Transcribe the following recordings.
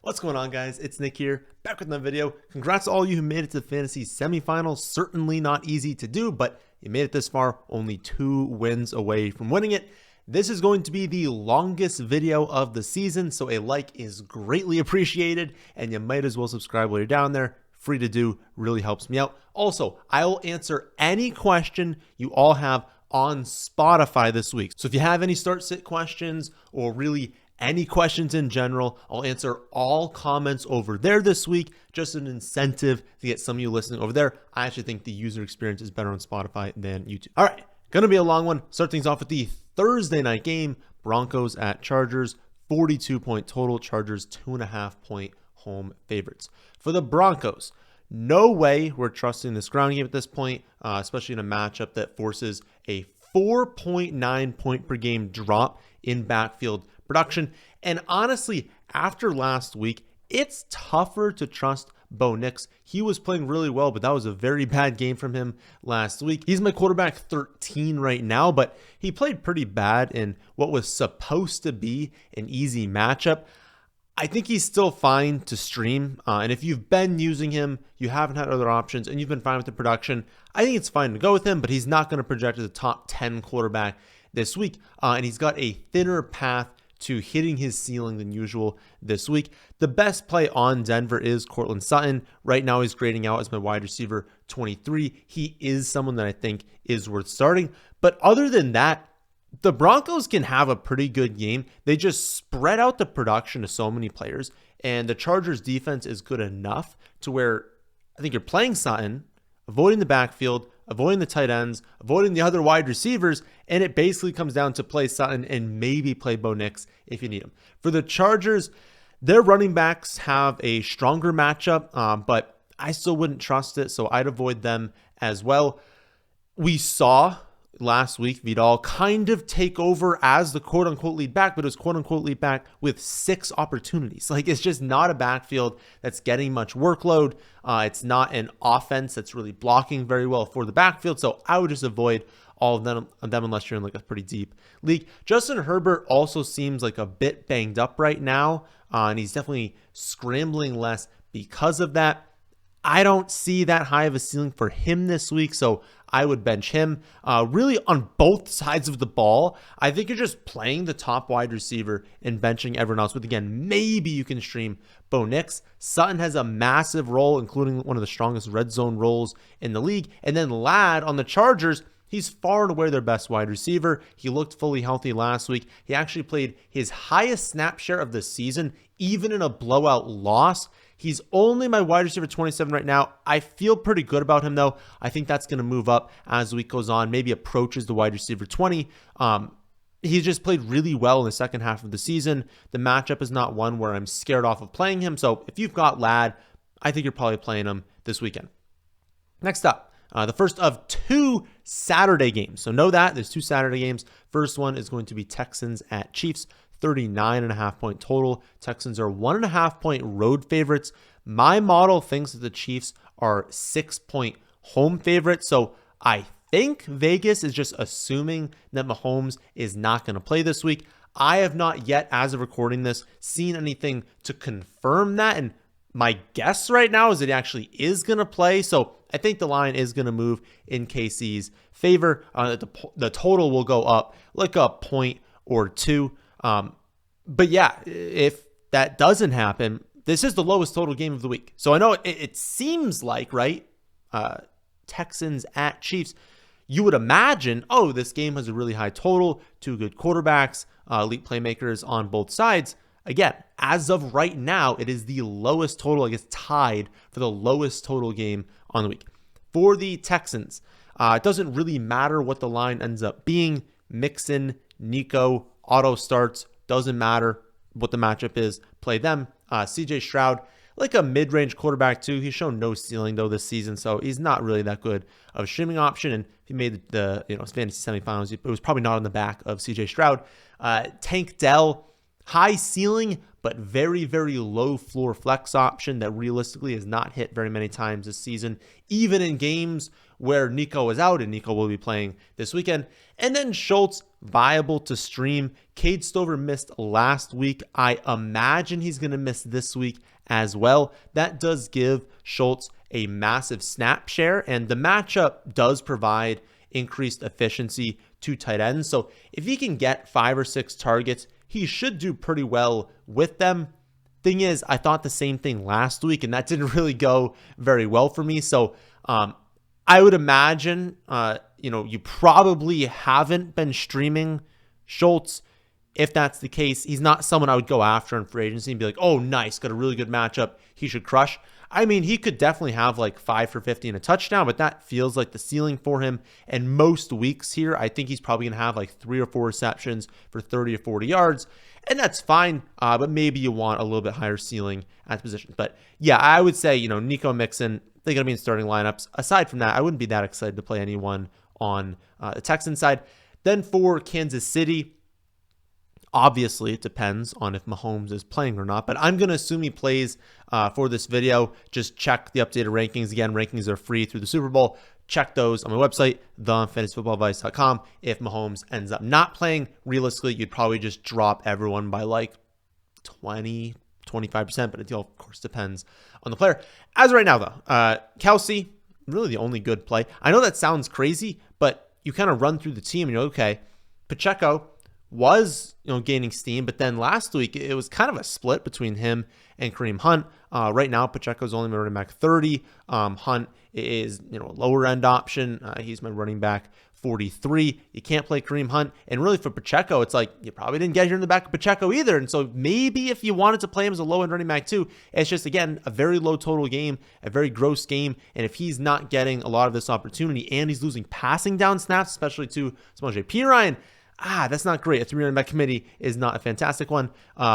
What's going on, guys? It's Nick here, back with another video. Congrats to all you who made it to the fantasy semifinals. Certainly not easy to do, but you made it this far, only 2 wins away from winning it. This is going to be the longest video of the season, so a like is greatly appreciated, and you might as well subscribe while you're down there. Free to do, really helps me out. Also, I will answer any question you all have on Spotify this week. So if you have any start-sit questions or really any questions in general, I'll answer all comments over there this week. Just an incentive to get some of you listening over there. I actually think the user experience is better on Spotify than YouTube. All right, gonna be a long one. Start things off with the Thursday night game. Broncos at Chargers, 42-point total. Chargers 2.5-point home favorites. For the Broncos, no way we're trusting this ground game at this point, especially in a matchup that forces a 4.9 point per game drop in backfield production. And honestly, after last week, it's tougher to trust Bo Nix. He was playing really well, but that was a very bad game from him last week. He's my quarterback 13 right now, but he played pretty bad in what was supposed to be an easy matchup. I think he's still fine to stream. And if you've been using him, you haven't had other options, and you've been fine with the production, I think it's fine to go with him, but he's not going to project as a top 10 quarterback this week. And he's got a thinner path to hitting his ceiling than usual this week. The best play on Denver is Courtland Sutton. Right now he's grading out as my wide receiver 23. He is someone that I think is worth starting. But other than that, the Broncos can have a pretty good game. They just spread out the production to so many players, and the Chargers defense is good enough to where I think you're playing Sutton, avoiding the backfield, avoiding the tight ends, avoiding the other wide receivers, and it basically comes down to play Sutton and maybe play Bo Nix if you need him. For the Chargers, their running backs have a stronger matchup, but I still wouldn't trust it, so I'd avoid them as well. We saw last week Vidal kind of take over as the quote-unquote lead back, but it was quote-unquote lead back with 6 opportunities. Like, it's just not a backfield that's getting much workload. It's not an offense that's really blocking very well for the backfield, so I would just avoid all of them unless you're in like a pretty deep league. Justin Herbert also seems like a bit banged up right now, and he's definitely scrambling less because of that. I don't see that high of a ceiling for him this week, so I would bench him. Really on both sides of the ball, I think you're just playing the top wide receiver and benching everyone else. But again, maybe you can stream Bo Nix. Sutton has a massive role, including one of the strongest red zone roles in the league. And then Ladd on the Chargers, he's far and away their best wide receiver. He looked fully healthy last week. He actually played his highest snap share of the season, even in a blowout loss. He's only my wide receiver 27 right now. I feel pretty good about him, though. I think that's going to move up as the week goes on, maybe approaches the wide receiver 20. He's just played really well in the second half of the season. The matchup is not one where I'm scared off of playing him. So if you've got Ladd, I think you're probably playing him this weekend. Next up, the first of 2 Saturday games. So know that there's 2 Saturday games. First one is going to be Texans at Chiefs. 39.5 point total. Texans are 1.5 point road favorites. My model thinks that the Chiefs are 6 point home favorites. So I think Vegas is just assuming that Mahomes is not going to play this week. I have not yet, as of recording this, seen anything to confirm that. And my guess right now is that he actually is going to play. So I think the line is going to move in KC's favor. The total will go up like a point or 2. But yeah, if that doesn't happen, this is the lowest total game of the week. So I know it seems like, right? Texans at Chiefs, you would imagine, oh, this game has a really high total, 2 good quarterbacks, elite playmakers on both sides. Again, as of right now, it is the lowest total, I guess tied for the lowest total game on the week. For the Texans, it doesn't really matter what the line ends up being. Mixon, Nico, auto starts, doesn't matter what the matchup is, play them. CJ Stroud, like a mid-range quarterback too. He's shown no ceiling though this season, so he's not really that good of a streaming option. And if he made the fantasy semifinals, it was probably not on the back of CJ Stroud. Tank Dell, high ceiling, but very, very low floor flex option that realistically has not hit very many times this season, even in games where Nico is out, and Nico will be playing this weekend. And then Schultz, viable to stream. Cade Stover missed last week. I imagine he's going to miss this week as well. That does give Schultz a massive snap share, and the matchup does provide increased efficiency to tight ends. So if he can get 5 or 6 targets, he should do pretty well with them. Thing is, I thought the same thing last week, and that didn't really go very well for me. So I would imagine, you probably haven't been streaming Schultz. If that's the case, he's not someone I would go after in free agency and be like, oh, nice, got a really good matchup, he should crush. I mean, he could definitely have like 5 for 50 and a touchdown, but that feels like the ceiling for him. And most weeks here, I think he's probably going to have like 3 or 4 receptions for 30 or 40 yards. And that's fine, but maybe you want a little bit higher ceiling at the position. But yeah, I would say, Nico Mixon, they're going to be in starting lineups. Aside from that, I wouldn't be that excited to play anyone on the Texans side. Then for Kansas City, obviously, it depends on if Mahomes is playing or not, but I'm going to assume he plays for this video. Just check the updated rankings. Again, rankings are free through the Super Bowl. Check those on my website, thefantasyfootballadvice.com. If Mahomes ends up not playing, realistically, you'd probably just drop everyone by like 20, 25%, but it of course depends on the player. As of right now, though, Kelsey, really the only good play. I know that sounds crazy, but you kind of run through the team and you're okay. Pacheco was gaining steam, but then last week it was kind of a split between him and Kareem Hunt. Right now, Pacheco's only my running back 30. Hunt is a lower end option. He's my running back 43. You can't play Kareem Hunt, and really for Pacheco, it's like you probably didn't get here in the back of Pacheco either. And so maybe if you wanted to play him as a low end running back too, it's just again a very low total game, a very gross game. And if he's not getting a lot of this opportunity and he's losing passing down snaps, especially to Samaje Perine, that's not great. A 3 running back committee is not a fantastic one.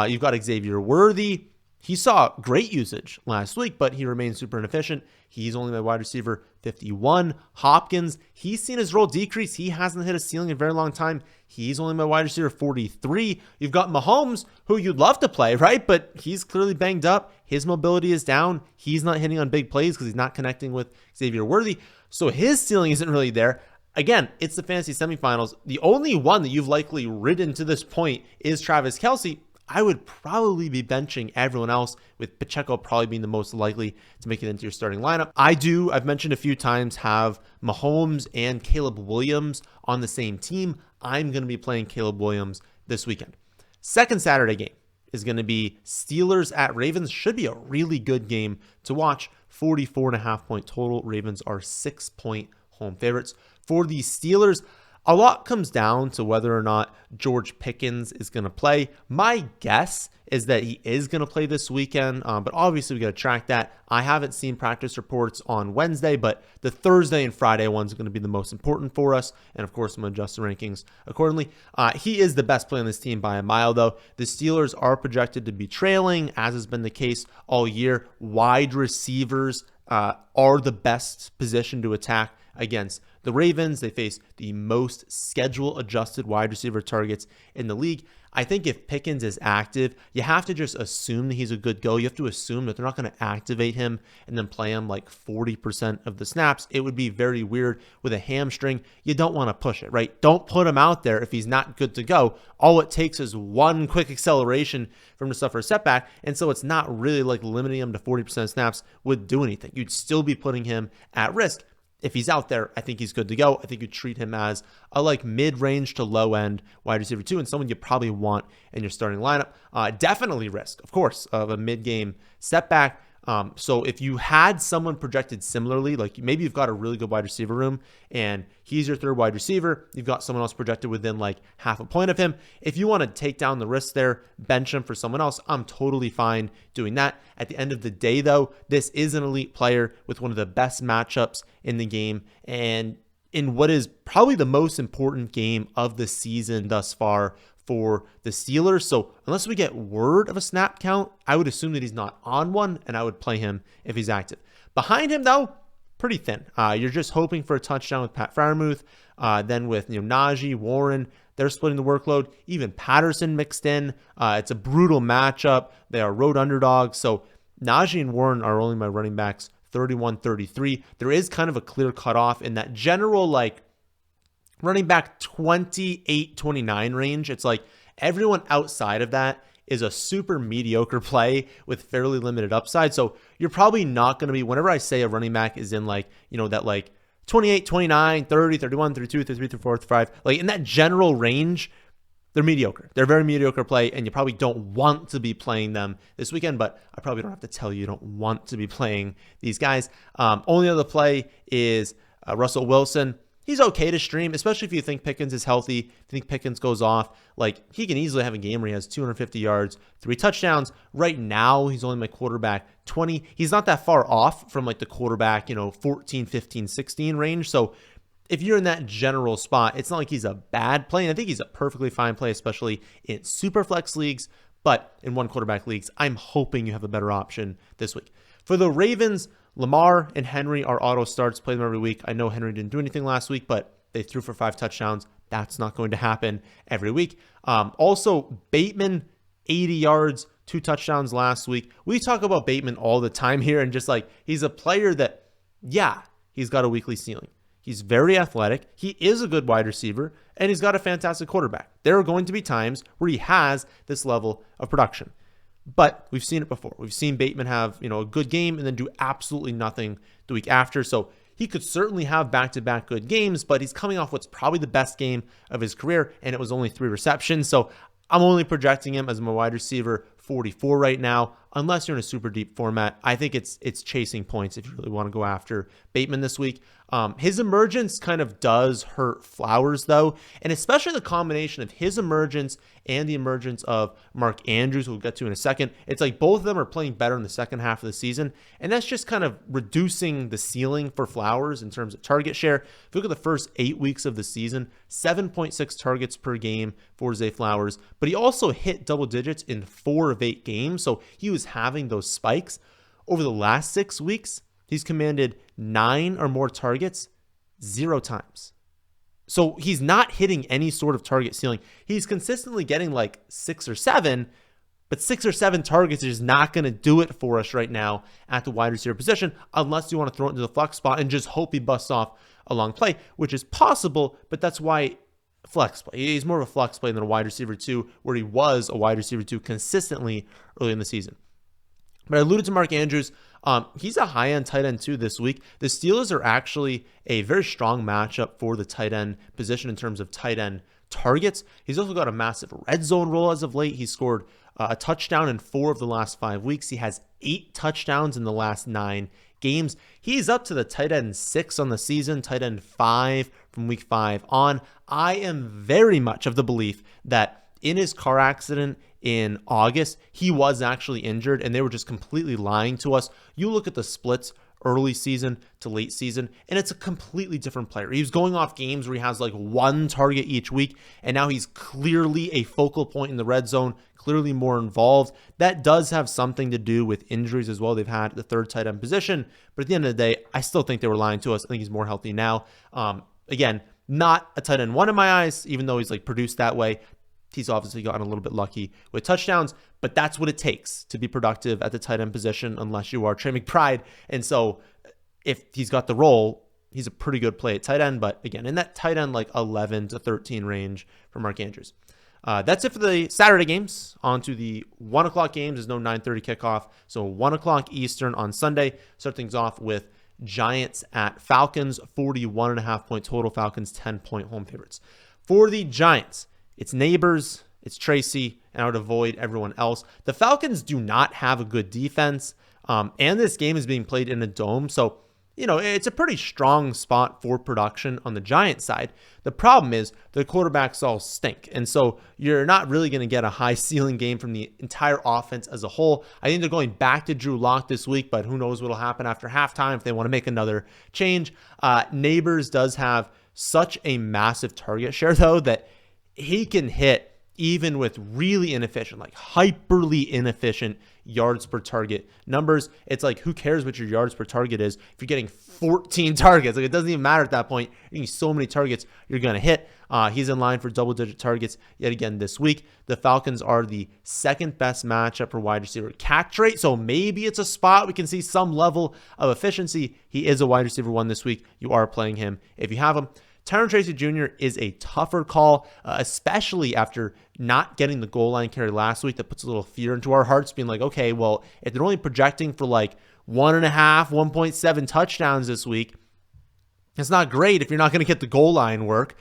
You've got Xavier Worthy. He saw great usage last week, but he remains super inefficient. He's only my wide receiver 51. Hopkins, he's seen his role decrease. He hasn't hit a ceiling in a very long time. He's only my wide receiver 43. You've got Mahomes, who you'd love to play, right? But he's clearly banged up. His mobility is down. He's not hitting on big plays because he's not connecting with Xavier Worthy. So his ceiling isn't really there. Again, it's the fantasy semifinals. The only one that you've likely ridden to this point is Travis Kelce. I would probably be benching everyone else, with Pacheco probably being the most likely to make it into your starting lineup. I've mentioned a few times, have Mahomes and Caleb Williams on the same team. I'm going to be playing Caleb Williams this weekend. Second Saturday game is going to be Steelers at Ravens. Should be a really good game to watch. 44.5 point total. Ravens are 6-point home favorites. For the Steelers, a lot comes down to whether or not George Pickens is going to play. My guess is that he is going to play this weekend, but obviously we got to track that. I haven't seen practice reports on Wednesday, but the Thursday and Friday ones are going to be the most important for us, and of course I'm going to adjust the rankings accordingly. He is the best player on this team by a mile, though. The Steelers are projected to be trailing, as has been the case all year. Wide receivers are the best position to attack against the Ravens. They face the most schedule-adjusted wide receiver targets in the league. I think if Pickens is active, you have to just assume that he's a good go. You have to assume that they're not going to activate him and then play him like 40% of the snaps. It would be very weird with a hamstring. You don't want to push it, right? Don't put him out there if he's not good to go. All it takes is one quick acceleration for him to suffer a setback. And so it's not really like limiting him to 40% of snaps would do anything. You'd still be putting him at risk. If he's out there, I think he's good to go. I think you treat him as a like mid-range to low-end wide receiver 2 and someone you probably want in your starting lineup. Definitely risk, of course, of a mid-game setback. So if you had someone projected similarly, like maybe you've got a really good wide receiver room and he's your third wide receiver, you've got someone else projected within like half a point of him. If you want to take down the risk there, bench him for someone else, I'm totally fine doing that. At the end of the day, though, this is an elite player with one of the best matchups in the game and in what is probably the most important game of the season thus far for the Steelers. So unless we get word of a snap count, I would assume that he's not on one, and I would play him if he's active. Behind him, though, pretty thin. You're just hoping for a touchdown with Pat Freiermuth. Then with Najee, Warren, they're splitting the workload. Even Patterson mixed in. It's a brutal matchup. They are road underdogs. So Najee and Warren are only my running backs, 31-33. There is kind of a clear cutoff in that general like running back 28-29 range. It's like everyone outside of that is a super mediocre play with fairly limited upside. So you're probably not going to be, whenever I say a running back is in like, that like 28, 29, 30, 31, 32, 33, 34, 35, like in that general range, they're mediocre. They're very mediocre play, and you probably don't want to be playing them this weekend, but I probably don't have to tell you don't want to be playing these guys. Only other play is Russell Wilson. He's okay to stream, especially if you think Pickens is healthy. If you think Pickens goes off, like he can easily have a game where he has 250 yards, 3 touchdowns. Right now, he's only my quarterback 20. He's not that far off from like the quarterback, 14, 15, 16 range. So if you're in that general spot, it's not like he's a bad play. And I think he's a perfectly fine play, especially in super flex leagues. But in one quarterback leagues, I'm hoping you have a better option this week. For the Ravens, Lamar and Henry are auto starts. Play them every week. I know Henry didn't do anything last week, but they threw for 5 touchdowns. That's not going to happen every week. Also, Bateman, 80 yards, 2 touchdowns last week. We talk about Bateman all the time here, and just like he's a player that, yeah, he's got a weekly ceiling. He's very athletic. He is a good wide receiver, and he's got a fantastic quarterback. There are going to be times where he has this level of production. But we've seen it before. We've seen Bateman have, a good game and then do absolutely nothing the week after. So he could certainly have back-to-back good games, but he's coming off what's probably the best game of his career, and it was only 3 receptions. So I'm only projecting him as my wide receiver 44 right now, unless you're in a super deep format. I think it's chasing points if you really want to go after Bateman this week. His emergence kind of does hurt Flowers, though, and especially the combination of his emergence and the emergence of Mark Andrews, who we'll get to in a second. It's like both of them are playing better in the second half of the season, and that's just kind of reducing the ceiling for Flowers in terms of target share. If you look at the first 8 weeks of the season, 7.6 targets per game for Zay Flowers, but he also hit double digits in 4 of 8 games, so he was having those spikes. Over the last 6 weeks, he's commanded 9 or more targets 0 times. So he's not hitting any sort of target ceiling. He's consistently getting like 6 or 7, but 6 or 7 targets is not going to do it for us right now at the wide receiver position, unless you want to throw it into the flex spot and just hope he busts off a long play, which is possible, but that's why flex play. He's more of a flex play than a wide receiver 2, where he was a wide receiver 2 consistently early in the season. But I alluded to Mark Andrews. He's a high-end tight end too this week. The Steelers are actually a very strong matchup for the tight end position in terms of tight end targets. He's also got a massive red zone role as of late. He scored a touchdown in 4 of the last 5 weeks. He has 8 touchdowns in the last 9 games. He's up to the tight end 6 on the season, tight end 5 from week 5 on. I am very much of the belief that in his car accident in August, he was actually injured, and they were just completely lying to us. You look at the splits early season to late season, and it's a completely different player. He was going off games where he has like 1 target each week, and now he's clearly a focal point in the red zone, clearly more involved. That does have something to do with injuries as well they've had at the 3rd tight end position, but at the end of the day, I still think they were lying to us. I think he's more healthy now. Again, not a tight end 1 in my eyes, even though he's like produced that way. He's obviously gotten a little bit lucky with touchdowns, but that's what it takes to be productive at the tight end position unless you are Trey McBride. And so if he's got the role, he's a pretty good play at tight end, but again, in that tight end like 11 to 13 range for Mark Andrews. That's it for the Saturday games. On to the 1 o'clock games. There's no 9:30 kickoff, so 1 o'clock Eastern on Sunday. Start things off with Giants at Falcons, 41.5 point total. Falcons 10-point home favorites. For the Giants, it's neighbors, it's Tracy, and I would avoid everyone else. The Falcons do not have a good defense, and this game is being played in a dome, so it's a pretty strong spot for production on the Giants side. The problem is the quarterbacks all stink, and so you're not really going to get a high ceiling game from the entire offense as a whole. I think they're going back to Drew Lock this week, but who knows what will happen after halftime if they want to make another change. Neighbors does have such a massive target share, though, that he can hit even with really inefficient, like hyperly inefficient yards per target numbers. It's like, who cares what your yards per target is if you're getting 14 targets? Like, it doesn't even matter at that point. You're getting so many targets you're going to hit. He's in line for double-digit targets yet again this week. The Falcons are the second best matchup for wide receiver catch rate, so maybe it's a spot we can see some level of efficiency. He is a wide receiver 1 this week. You are playing him if you have him. Tyron Tracy Jr. is a tougher call, especially after not getting the goal line carry last week. That puts a little fear into our hearts, being like, okay, well, if they're only projecting for like 1.5, 1.7 touchdowns this week, it's not great if you're not going to get the goal line work.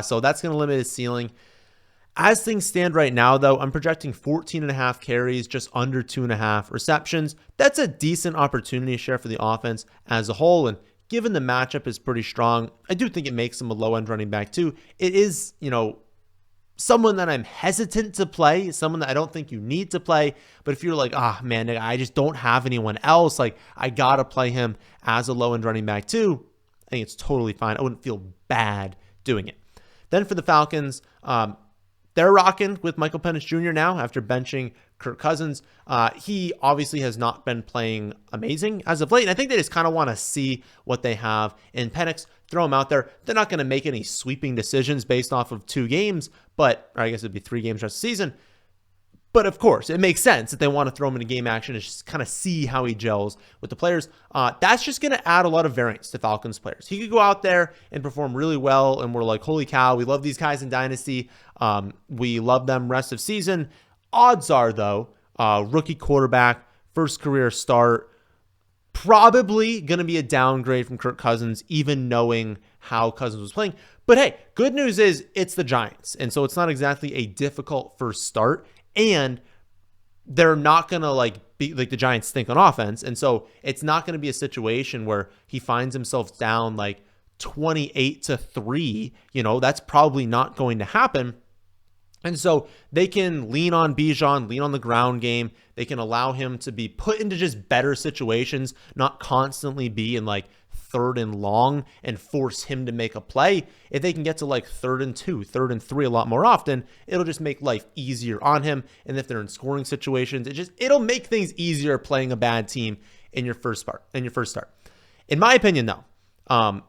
So that's going to limit his ceiling. As things stand right now, though, I'm projecting 14.5 carries, just under 2.5 receptions. That's a decent opportunity share for the offense as a whole. And given the matchup is pretty strong, I do think it makes him a low-end running back too. It is, someone that I'm hesitant to play, someone that I don't think you need to play. But if you're like, man, I just don't have anyone else, like, I got to play him as a low-end running back too, I think it's totally fine. I wouldn't feel bad doing it. Then for the Falcons, they're rocking with Michael Penix Jr. now after benching Kirk Cousins. He obviously has not been playing amazing as of late, and I think they just kind of want to see what they have in Penix, throw him out there. They're not going to make any sweeping decisions based off of 2 games, or I guess it'd be 3 games rest of the season. But of course, it makes sense that they want to throw him into game action and just kind of see how he gels with the players. That's just going to add a lot of variance to Falcons players. He could go out there and perform really well, and we're like, holy cow, we love these guys in Dynasty. We love them rest of season. Odds are, though, rookie quarterback, first career start, probably going to be a downgrade from Kirk Cousins, even knowing how Cousins was playing. But hey, good news is it's the Giants, and so it's not exactly a difficult first start. And they're not going to be like the Giants think on offense. And so it's not going to be a situation where he finds himself down 28-3. That's probably not going to happen. And so they can lean on Bijan, lean on the ground game. They can allow him to be put into just better situations, not constantly be in 3rd and long and force him to make a play. If they can get to 3rd and 2, 3rd and 3 a lot more often, it'll just make life easier on him. And if they're in scoring situations, it'll make things easier playing a bad team in your first start. In my opinion, though, I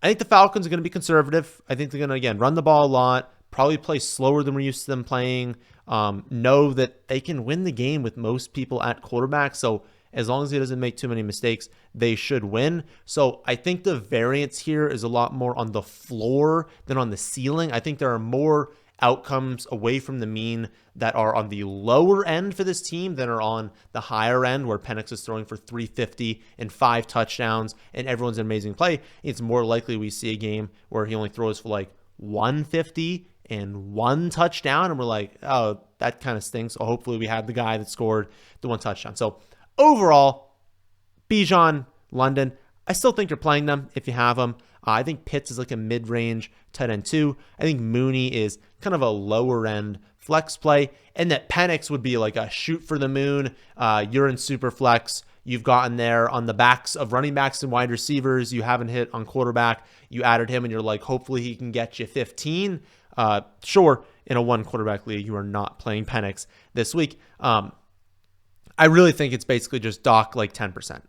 think the Falcons are going to be conservative. I think they're going to, again, run the ball a lot, probably play slower than we're used to them playing, know that they can win the game with most people at quarterback. So as long as he doesn't make too many mistakes, they should win. So I think the variance here is a lot more on the floor than on the ceiling. I think there are more outcomes away from the mean that are on the lower end for this team than are on the higher end, where Penix is throwing for 350 and 5 touchdowns and everyone's an amazing play. It's more likely we see a game where he only throws for 150 and 1 touchdown, and we're like, oh, that kind of stinks. So hopefully we have the guy that scored the 1 touchdown. So overall, Bijan, London, I still think you're playing them if you have them. I think Pitts is a mid-range tight end 2. I think Mooney is kind of a lower-end flex play, and that Penix would be a shoot for the moon. You're in super flex. You've gotten there on the backs of running backs and wide receivers. You haven't hit on quarterback. You added him, and you're hopefully he can get you 15. Sure, in a 1-quarterback league, you are not playing Penix this week. I really think it's basically just dock 10%.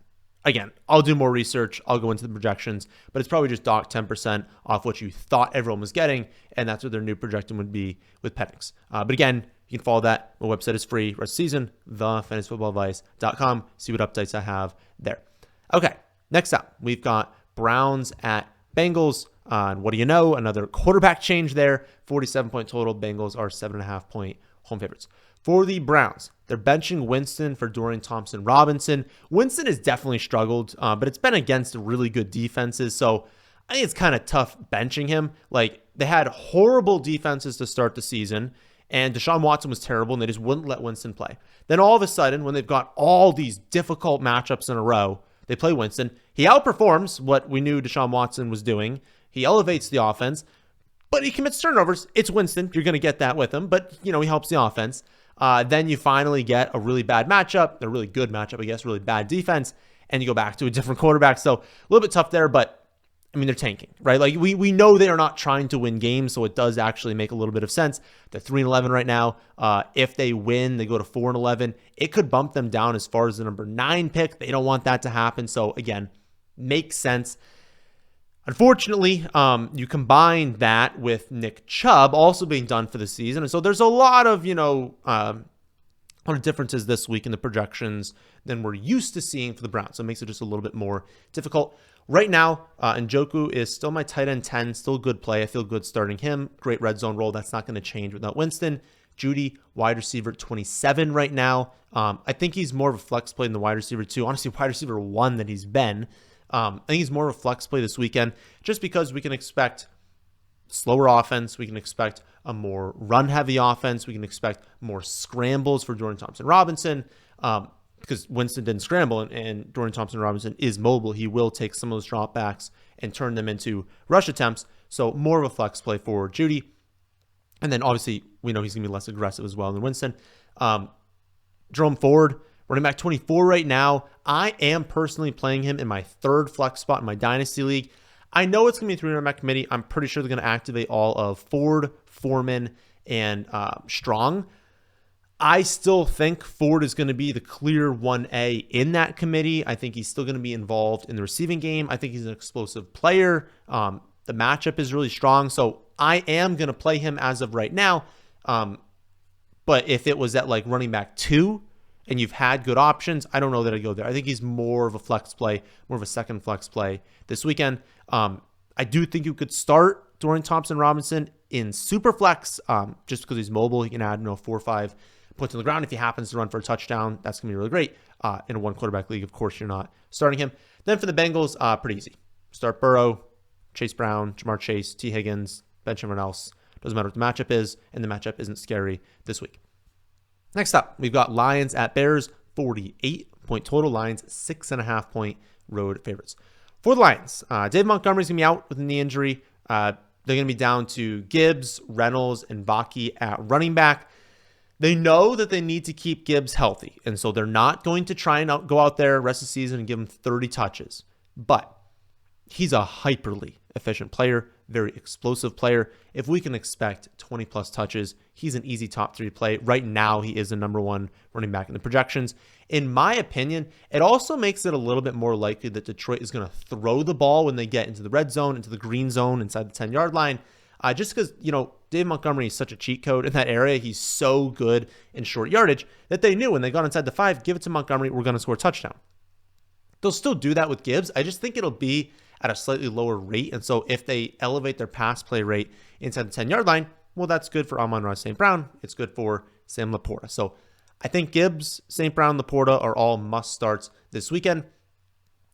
Again, I'll do more research. I'll go into the projections, but it's probably just dock 10% off what you thought everyone was getting, and that's what their new projection would be with Penix. But again, you can follow that. My website is free. Rest of season, thefantasyfootballadvice.com. See what updates I have there. Okay, next up, we've got Browns at Bengals. And what do you know? Another quarterback change there. 47-point total. Bengals are 7.5-point home favorites. For the Browns, they're benching Winston for Dorian Thompson-Robinson. Winston has definitely struggled, but it's been against really good defenses, so I think it's kind of tough benching him. They had horrible defenses to start the season, and Deshaun Watson was terrible, and they just wouldn't let Winston play. Then all of a sudden, when they've got all these difficult matchups in a row, they play Winston. He outperforms what we knew Deshaun Watson was doing. He elevates the offense, but he commits turnovers. It's Winston. You're going to get that with him, but, he helps the offense. Then you finally get a really bad matchup, a really good matchup, I guess, really bad defense, and you go back to a different quarterback. So a little bit tough there, but I mean, they're tanking, right? Like we know they are not trying to win games, so it does actually make a little bit of sense. They're 3-11 right now. If they win, they go to 4-11. It could bump them down as far as the number 9 pick. They don't want that to happen. So again, makes sense. Unfortunately, you combine that with Nick Chubb also being done for the season, and so there's a lot of differences this week in the projections than we're used to seeing for the Browns. So it makes it just a little bit more difficult. Right now, Njoku is still my tight end 10, still good play. I feel good starting him. Great red zone role. That's not going to change without Winston. Judy, wide receiver 27 right now. I think he's more of a flex play than the wide receiver 2. Honestly, wide receiver 1 than he's been. I think he's more of a flex play this weekend just because we can expect slower offense. We can expect a more run-heavy offense. We can expect more scrambles for Jordan Thompson-Robinson. Because Winston didn't scramble and Jordan Thompson-Robinson is mobile, he will take some of those dropbacks and turn them into rush attempts. So more of a flex play for Judy. And then obviously we know he's going to be less aggressive as well than Winston. Jerome Ford, running back 24 right now. I am personally playing him in my 3rd flex spot in my Dynasty League. I know it's going to be a 3-running back committee. I'm pretty sure they're going to activate all of Ford, Foreman, and Strong. I still think Ford is going to be the clear 1A in that committee. I think he's still going to be involved in the receiving game. I think he's an explosive player. The matchup is really strong. So I am going to play him as of right now. But if it was at like running back 2 and you've had good options, I don't know that I'd go there. I think he's more of a flex play, more of a second flex play this weekend. I do think you could start Dorian Thompson-Robinson in super flex just because he's mobile. He can add 4 or 5 points on the ground. If he happens to run for a touchdown, that's going to be really great. In a 1-quarterback league, of course, you're not starting him. Then for the Bengals, pretty easy. Start Burrow, Chase Brown, Jamar Chase, T. Higgins, bench everyone else. Doesn't matter what the matchup is, and the matchup isn't scary this week. Next up, we've got Lions at Bears, 48-point total. Lions, 6.5-point road favorites. For the Lions, Dave Montgomery's going to be out with a knee injury. They're going to be down to Gibbs, Reynolds, and Vaki at running back. They know that they need to keep Gibbs healthy, and so they're not going to try and go out there rest of the season and give him 30 touches. But he's a hyperly efficient player, very explosive player. If we can expect 20-plus touches, he's an easy top 3 play. Right now, he is the number 1 running back in the projections. In my opinion, it also makes it a little bit more likely that Detroit is going to throw the ball when they get into the red zone, into the green zone, inside the 10-yard line. Just because, Dave Montgomery is such a cheat code in that area. He's so good in short yardage that they knew when they got inside the 5, give it to Montgomery, we're going to score a touchdown. They'll still do that with Gibbs. I just think it'll be at a slightly lower rate. And so if they elevate their pass play rate inside the 10-yard line, well, that's good for Amon-Ra St. Brown. It's good for Sam Laporta. So I think Gibbs, St. Brown, Laporta are all must starts this weekend,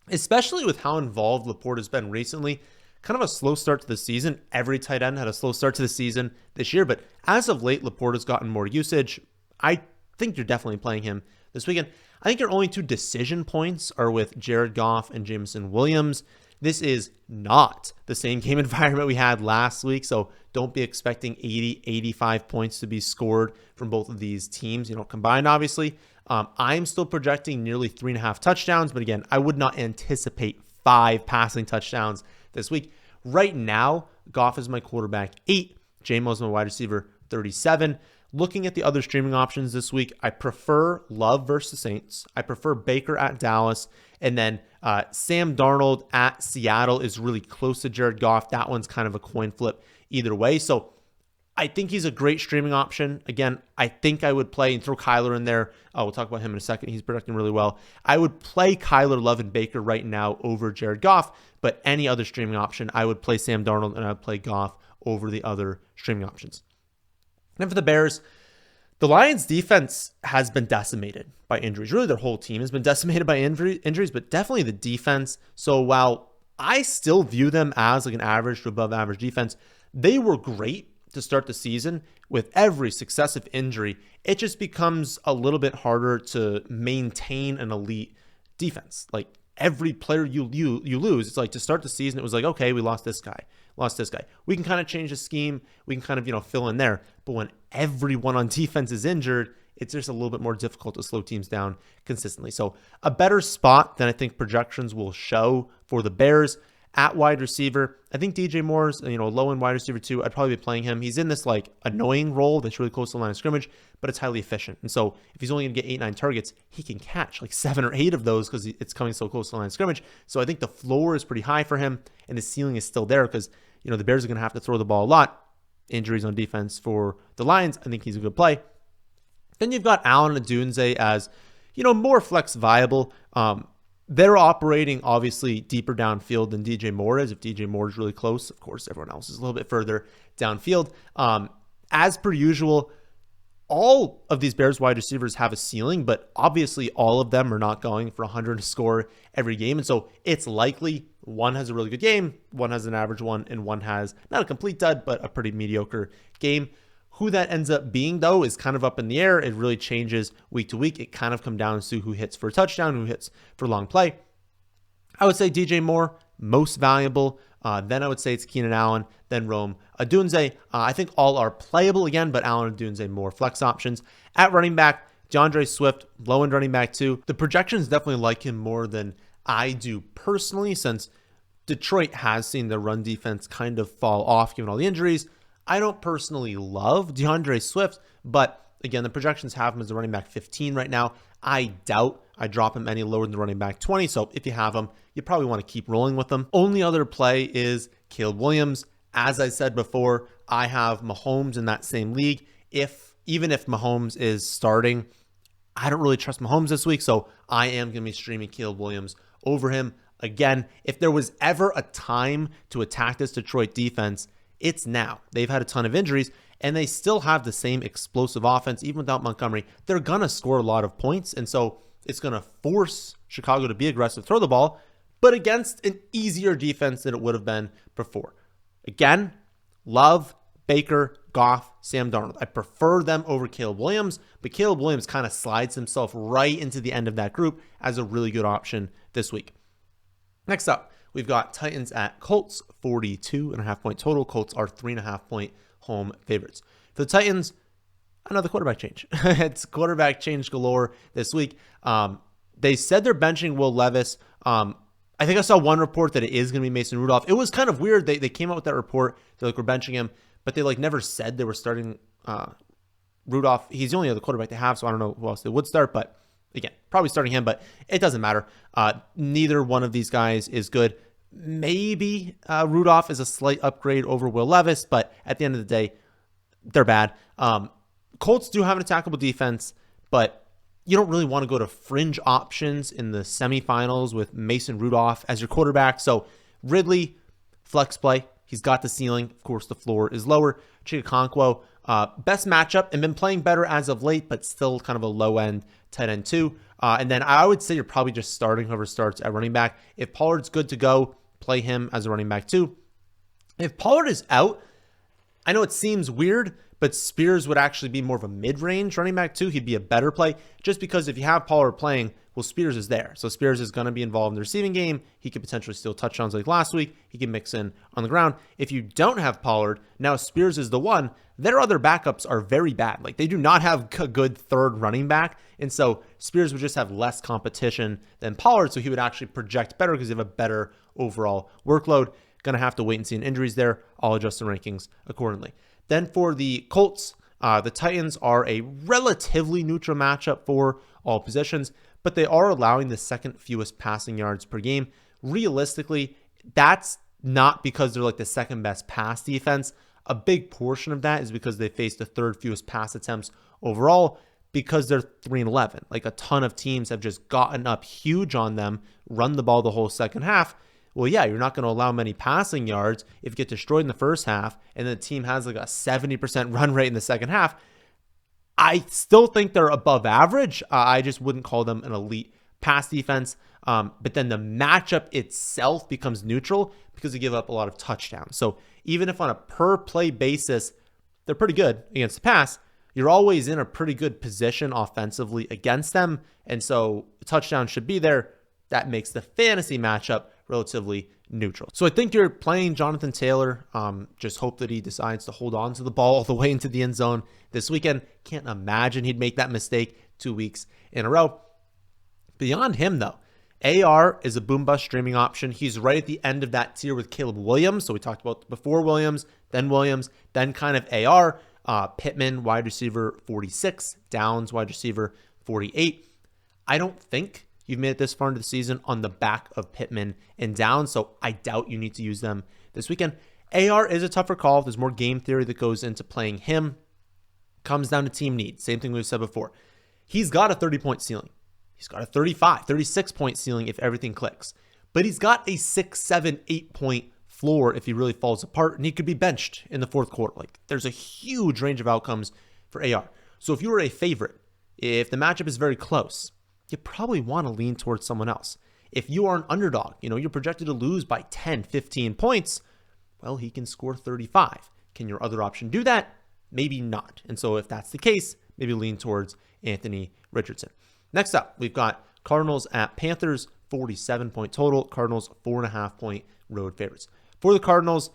especially with how involved Laporta's been recently. Kind of a slow start to the season. Every tight end had a slow start to the season this year, but as of late, Laporta's gotten more usage. I think you're definitely playing him this weekend. I think your only 2 decision points are with Jared Goff and Jameson Williams. This is not the same game environment we had last week, so don't be expecting 80, 85 points to be scored from both of these teams, combined, obviously. I'm still projecting nearly 3.5 touchdowns, but again, I would not anticipate 5 passing touchdowns this week. Right now, Goff is my quarterback 8. J-Mo's my wide receiver 37. Looking at the other streaming options this week, I prefer Love versus Saints. I prefer Baker at Dallas. And then Sam Darnold at Seattle is really close to Jared Goff. That one's kind of a coin flip either way. So I think he's a great streaming option. Again, I think I would play and throw Kyler in there. We'll talk about him in a second. He's projecting really well. I would play Kyler, Love, and Baker right now over Jared Goff. But any other streaming option, I would play Sam Darnold and I would play Goff over the other streaming options. And for the Bears, the Lions defense has been decimated by injuries. Really, their whole team has been decimated by injuries, but definitely the defense. So while I still view them as like an average to above average defense, they were great to start the season. With every successive injury, it just becomes a little bit harder to maintain an elite defense. Like every player you lose, it's like to start the season, it was like, okay, we lost this guy. We can kind of change the scheme. We can kind of, fill in there. But when everyone on defense is injured, it's just a little bit more difficult to slow teams down consistently. So a better spot than I think projections will show for the Bears. At wide receiver, I think DJ Moore's, low end wide receiver too. I'd probably be playing him. He's in this like annoying role that's really close to the line of scrimmage, but it's highly efficient. And so if he's only going to get 8-9 targets, he can catch like 7 or 8 of those because it's coming so close to the line of scrimmage. So I think the floor is pretty high for him, and the ceiling is still there because the Bears are going to have to throw the ball a lot. Injuries on defense for the Lions, I think he's a good play. Then you've got Allen Odunze as more flex viable. They're operating obviously deeper downfield than DJ Moore is. If DJ Moore is really close, of course, everyone else is a little bit further downfield. As per usual, all of these Bears wide receivers have a ceiling, but obviously all of them are not going for 100 to score every game. And so it's likely one has a really good game, one has an average one, and one has not a complete dud, but a pretty mediocre game. Who that ends up being, though, is kind of up in the air. It really changes week to week. It kind of comes down to who hits for a touchdown, who hits for long play. I would say DJ Moore, most valuable. Then I would say it's Keenan Allen, then Rome Odunze. I think all are playable again, but Allen Odunze more flex options. At running back, DeAndre Swift, low-end running back too. The projections definitely like him more than I do personally, since Detroit has seen the run defense kind of fall off given all the injuries. I don't personally love DeAndre Swift, but again, the projections have him as a running back 15 right now. I doubt I drop him any lower than the running back 20. So if you have him, you probably want to keep rolling with them. Only other play is Caleb Williams. As I said before, I have Mahomes in that same league. Even if Mahomes is starting, I don't really trust Mahomes this week. So I am going to be streaming Caleb Williams over him. Again, if there was ever a time to attack this Detroit defense, it's now. They've had a ton of injuries, and they still have the same explosive offense. Even without Montgomery, they're going to score a lot of points, and so it's going to force Chicago to be aggressive, throw the ball, but against an easier defense than it would have been before. Again, Love, Baker, Goff, Sam Darnold. I prefer them over Caleb Williams, but Caleb Williams kind of slides himself right into the end of that group as a really good option this week. Next up, we've got Titans at Colts, 42.5 point total. Colts are 3.5 point home favorites. For the Titans, another quarterback change. It's quarterback change galore this week. They said they're benching Will Levis. I think I saw one report that it is going to be Mason Rudolph. It was kind of weird. They came out with that report. They're like, we're benching him, but they never said they were starting Rudolph. He's the only other quarterback they have, so I don't know who else they would start, but again, probably starting him, but it doesn't matter. Neither one of these guys is good. Maybe Rudolph is a slight upgrade over Will Levis, but at the end of the day, they're bad. Colts do have an attackable defense, but you don't really want to go to fringe options in the semifinals with Mason Rudolph as your quarterback. So Ridley, flex play. He's got the ceiling. Of course, the floor is lower. Chigakonkwo, best matchup and been playing better as of late, but still kind of a low-end tight end too. And then I would say you're probably just starting whoever starts at running back. If Pollard's good to go, play him as a running back too. If Pollard is out, I know it seems weird, but Spears would actually be more of a mid-range running back too. He'd be a better play just because if you have Pollard playing, well, Spears is there. So Spears is going to be involved in the receiving game. He could potentially steal touchdowns like last week. He can mix in on the ground. If you don't have Pollard, now Spears is the one. Their other backups are very bad. They do not have a good third running back. And so Spears would just have less competition than Pollard. So he would actually project better because they have a better overall workload. Going to have to wait and see in injuries there. I'll adjust the rankings accordingly. Then for the Colts, the Titans are a relatively neutral matchup for all positions, but they are allowing the second fewest passing yards per game. Realistically, that's not because they're the second best pass defense. A big portion of that is because they face the third fewest pass attempts overall because they're 3-11. A ton of teams have just gotten up huge on them, run the ball the whole second half. Well, yeah, you're not going to allow many passing yards if you get destroyed in the first half and the team has a 70% run rate in the second half. I still think they're above average. I just wouldn't call them an elite pass defense. But then the matchup itself becomes neutral because they give up a lot of touchdowns. So even if on a per play basis, they're pretty good against the pass, you're always in a pretty good position offensively against them. And so a touchdown should be there. That makes the fantasy matchup relatively neutral. So I think you're playing Jonathan Taylor. Just hope that he decides to hold on to the ball all the way into the end zone this weekend. Can't imagine he'd make that mistake 2 weeks in a row. Beyond him, though, AR is a boom bust streaming option. He's right at the end of that tier with Caleb Williams. So we talked about before Williams, then kind of AR. Pittman, wide receiver 46. Downs, wide receiver 48. I don't think you've made it this far into the season on the back of Pittman and Downs, so I doubt you need to use them this weekend. AR is a tougher call. There's more game theory that goes into playing him. Comes down to team need. Same thing we've said before. He's got a 30-point ceiling. He's got a 35, 36-point ceiling if everything clicks. But he's got a 6, 7, 8-point floor if he really falls apart, and he could be benched in the fourth quarter. Like, there's a huge range of outcomes for AR. So if you were a favorite, if the matchup is very close, you probably want to lean towards someone else. If you are an underdog, you're projected to lose by 10, 15 points, well, he can score 35. Can your other option do that? Maybe not. And so if that's the case, maybe lean towards Anthony Richardson. Next up, we've got Cardinals at Panthers, 47-point total. Cardinals, 4.5-point road favorites. For the Cardinals,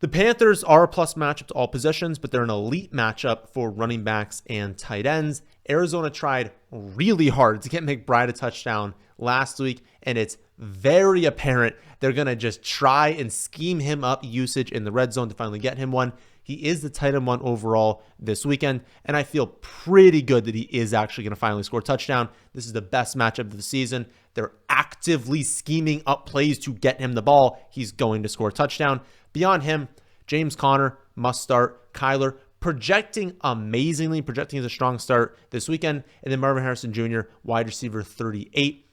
the Panthers are a plus matchup to all positions, but they're an elite matchup for running backs and tight ends. Arizona tried really hard to get McBride a touchdown last week, and it's very apparent they're going to just try and scheme him up usage in the red zone to finally get him one. He is the tight end one overall this weekend, and I feel pretty good that he is actually going to finally score a touchdown. This is the best matchup of the season. They're actively scheming up plays to get him the ball. He's going to score a touchdown. Beyond him, James Conner, must start. Kyler, projecting amazingly, projecting as a strong start this weekend. And then Marvin Harrison Jr., wide receiver 38.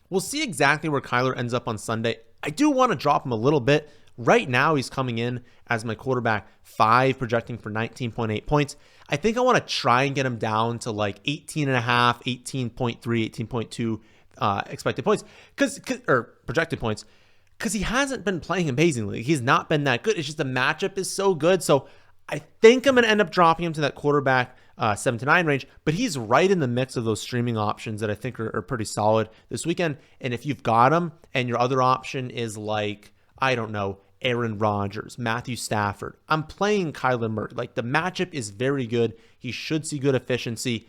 We'll see exactly where Kyler ends up on Sunday. I do want to drop him a little bit. Right now, he's coming in as my quarterback 5, projecting for 19.8 points. I think I want to try and get him down to like 18.5, 18.3, 18.2 expected points, or projected points, because he hasn't been playing amazingly. He's not been that good. It's just the matchup is so good. So I think I'm going to end up dropping him to that quarterback 7 to 9 range, but he's right in the mix of those streaming options that I think are pretty solid this weekend. And if you've got him and your other option is like, I don't know, Aaron Rodgers, Matthew Stafford, I'm playing Kyler Murray. Like, the matchup is very good. He should see good efficiency,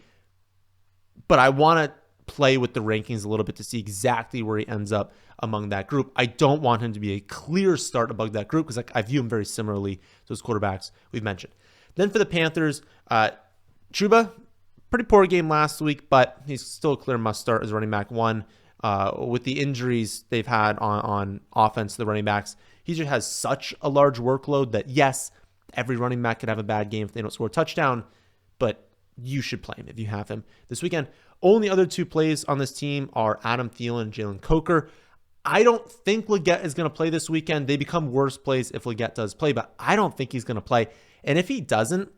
but I want to play with the rankings a little bit to see exactly where he ends up among that group. I don't want him to be a clear start above that group because I view him very similarly to those quarterbacks we've mentioned. Then for the Panthers, Chuba, pretty poor game last week, but he's still a clear must start as running back 1. With the injuries they've had on offense, the running backs, he just has such a large workload that, yes, every running back could have a bad game if they don't score a touchdown, but you should play him if you have him this weekend. Only other 2 plays on this team are Adam Thielen and Jalen Coker. I don't think Leggett is going to play this weekend. They become worse plays if Leggett does play, but I don't think he's going to play. And if he doesn't,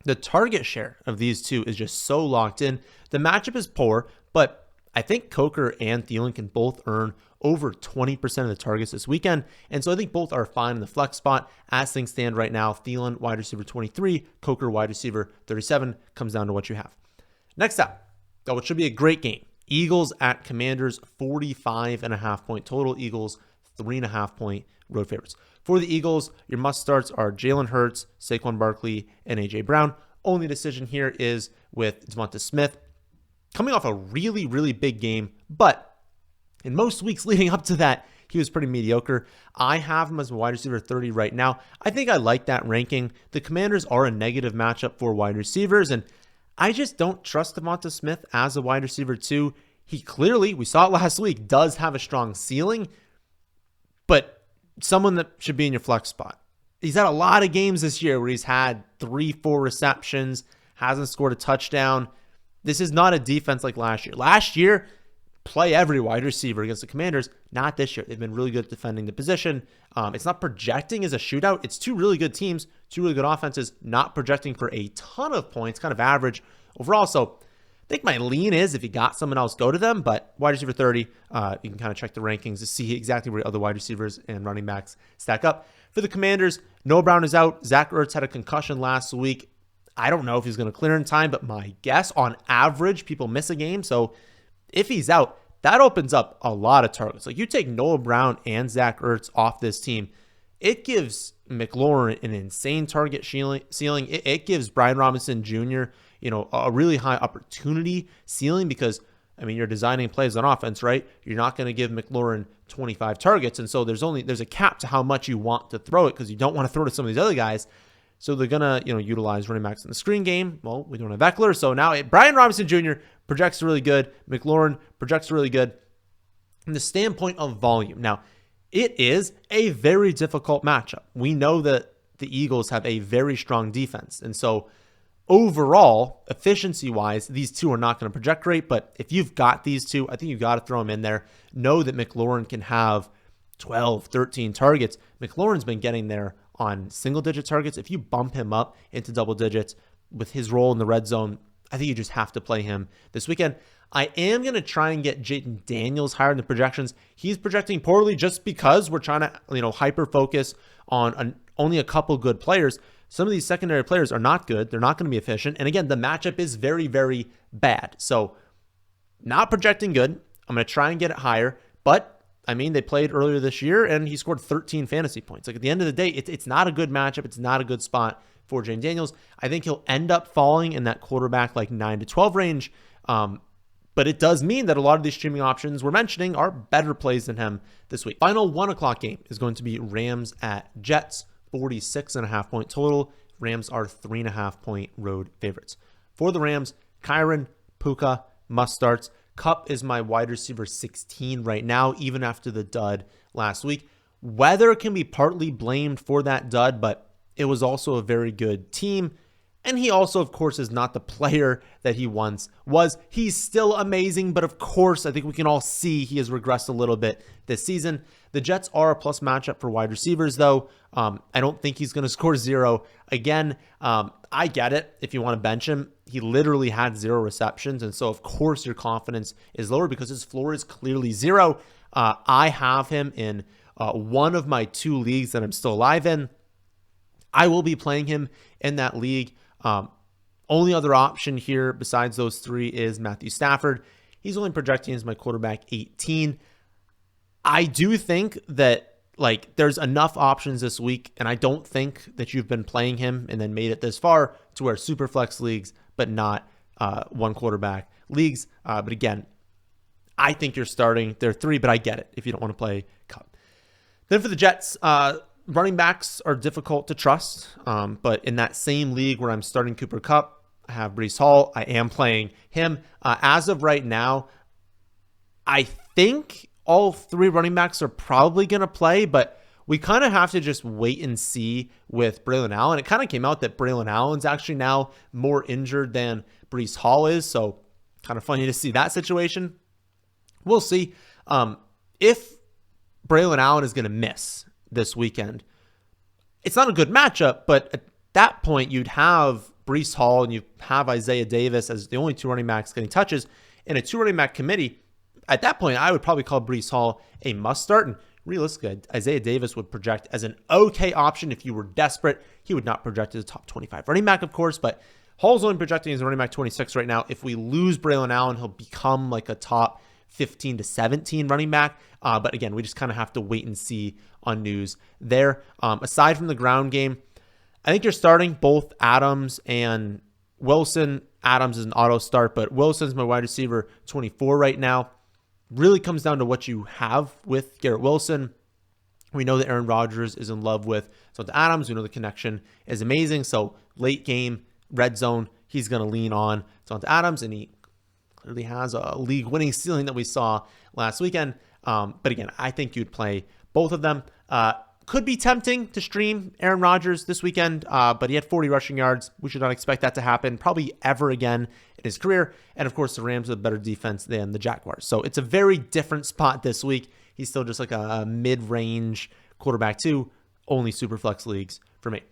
the target share of these 2 is just so locked in. The matchup is poor, but I think Coker and Thielen can both earn over 20% of the targets this weekend. And so I think both are fine in the flex spot. As things stand right now, Thielen, wide receiver 23, Coker, wide receiver 37. Comes down to what you have. Next up, what should be a great game. Eagles at Commanders, 45.5-point total. Eagles, 3.5-point road favorites. For the Eagles, your must starts are Jalen Hurts, Saquon Barkley, and A.J. Brown. Only decision here is with Devonta Smith, coming off a really, really big game, but in most weeks leading up to that, he was pretty mediocre. I have him as a wide receiver 30 right now. I think I like that ranking. The Commanders are a negative matchup for wide receivers, and I just don't trust Devonta Smith as a wide receiver 2. He clearly, we saw it last week, does have a strong ceiling, but someone that should be in your flex spot. He's had a lot of games this year where he's had 3-4 receptions, hasn't scored a touchdown. This is not a defense like last year. Last year, play every wide receiver against the Commanders. Not this year. They've been really good at defending the position. It's not projecting as a shootout. It's 2 really good teams, 2 really good offenses, not projecting for a ton of points, kind of average overall. So I think my lean is if you got someone else, go to them. But wide receiver 30, you can kind of check the rankings to see exactly where other wide receivers and running backs stack up. For the Commanders, Noah Brown is out. Zach Ertz had a concussion last week. I don't know if he's going to clear in time, but my guess, on average, people miss a game. So if he's out, that opens up a lot of targets. Like, you take Noah Brown and Zach Ertz off this team, it gives McLaurin an insane target ceiling. It gives Brian Robinson Jr., a really high opportunity ceiling because I mean, you're designing plays on offense, right? You're not going to give McLaurin 25 targets. And so there's a cap to how much you want to throw it because you don't want to throw to some of these other guys. So they're going to, utilize running backs in the screen game. Well, we don't have Eckler. So now Brian Robinson Jr. projects really good. McLaurin projects really good. From the standpoint of volume. Now, it is a very difficult matchup. We know that the Eagles have a very strong defense. And so overall, efficiency-wise, these two are not going to project great. But if you've got these two, I think you've got to throw them in there. Know that McLaurin can have 12, 13 targets. McLaurin's been getting there on single-digit targets. If you bump him up into double digits with his role in the red zone, I think you just have to play him this weekend. I am going to try and get Jaden Daniels higher in the projections. He's projecting poorly just because we're trying to, hyper-focus on only a couple good players. Some of these secondary players are not good. They're not going to be efficient. And again, the matchup is very, very bad. So not projecting good. I'm going to try and get it higher. But, I mean, they played earlier this year, and he scored 13 fantasy points. Like, at the end of the day, it's not a good matchup. It's not a good spot for Jaden Daniels. I think he'll end up falling in that quarterback, 9 to 12 range. But it does mean that a lot of these streaming options we're mentioning are better plays than him this week. Final 1 o'clock game is going to be Rams at Jets, 46.5 point total. Rams are 3.5 point road favorites. For the Rams, Kyren, Puka, must starts. Kupp is my wide receiver 16 right now, even after the dud last week. Weather can be partly blamed for that dud, but it was also a very good team. And he also, of course, is not the player that he once was. He's still amazing, but of course, I think we can all see he has regressed a little bit this season. The Jets are a plus matchup for wide receivers, though. I don't think he's going to score 0. Again, I get it if you want to bench him. He literally had 0 receptions, and so, of course, your confidence is lower because his floor is clearly 0. I have him in one of my 2 leagues that I'm still alive in. I will be playing him in that league. Only other option here besides those 3 is Matthew Stafford. He's only projecting as my quarterback 18. I do think that there's enough options this week, and I don't think that you've been playing him and then made it this far to where super flex leagues, but not one quarterback leagues. But again, I think you're starting. There are 3, but I get it if you don't want to play Kupp. Then for the Jets, running backs are difficult to trust, but in that same league where I'm starting Cooper Kupp, I have Breece Hall. I am playing him. As of right now, I think all 3 running backs are probably going to play, but we kind of have to just wait and see with Braylon Allen. It kind of came out that Braylon Allen's actually now more injured than Breece Hall is, so kind of funny to see that situation. We'll see. If Braylon Allen is going to miss this weekend, it's not a good matchup, but at that point you'd have Breece Hall and you have Isaiah Davis as the only 2 running backs getting touches in a 2 running back committee. At that point, I would probably call Breece Hall a must start, and realistically, Isaiah Davis would project as an okay option if you were desperate. He would not project as a top 25 running back, of course, but Hall's only projecting as a running back 26 right now. If we lose Braylon Allen, he'll become a top 15 to 17 running back. But again, we just kind of have to wait and see on news there. Aside from the ground game, I think you're starting both Adams and Wilson. Adams is an auto start, but Wilson's my wide receiver 24 right now. Really comes down to what you have with Garrett Wilson. We know that Aaron Rodgers is in love with Devontae Adams. We know the connection is amazing. So late game, red zone, he's going to lean on Devontae Adams, and he clearly has a league-winning ceiling that we saw last weekend. But again, I think you'd play both of them. Could be tempting to stream Aaron Rodgers this weekend, but he had 40 rushing yards. We should not expect that to happen probably ever again in his career. And of course, the Rams have a better defense than the Jaguars. So it's a very different spot this week. He's still just a mid-range quarterback too. Only super flex leagues for me.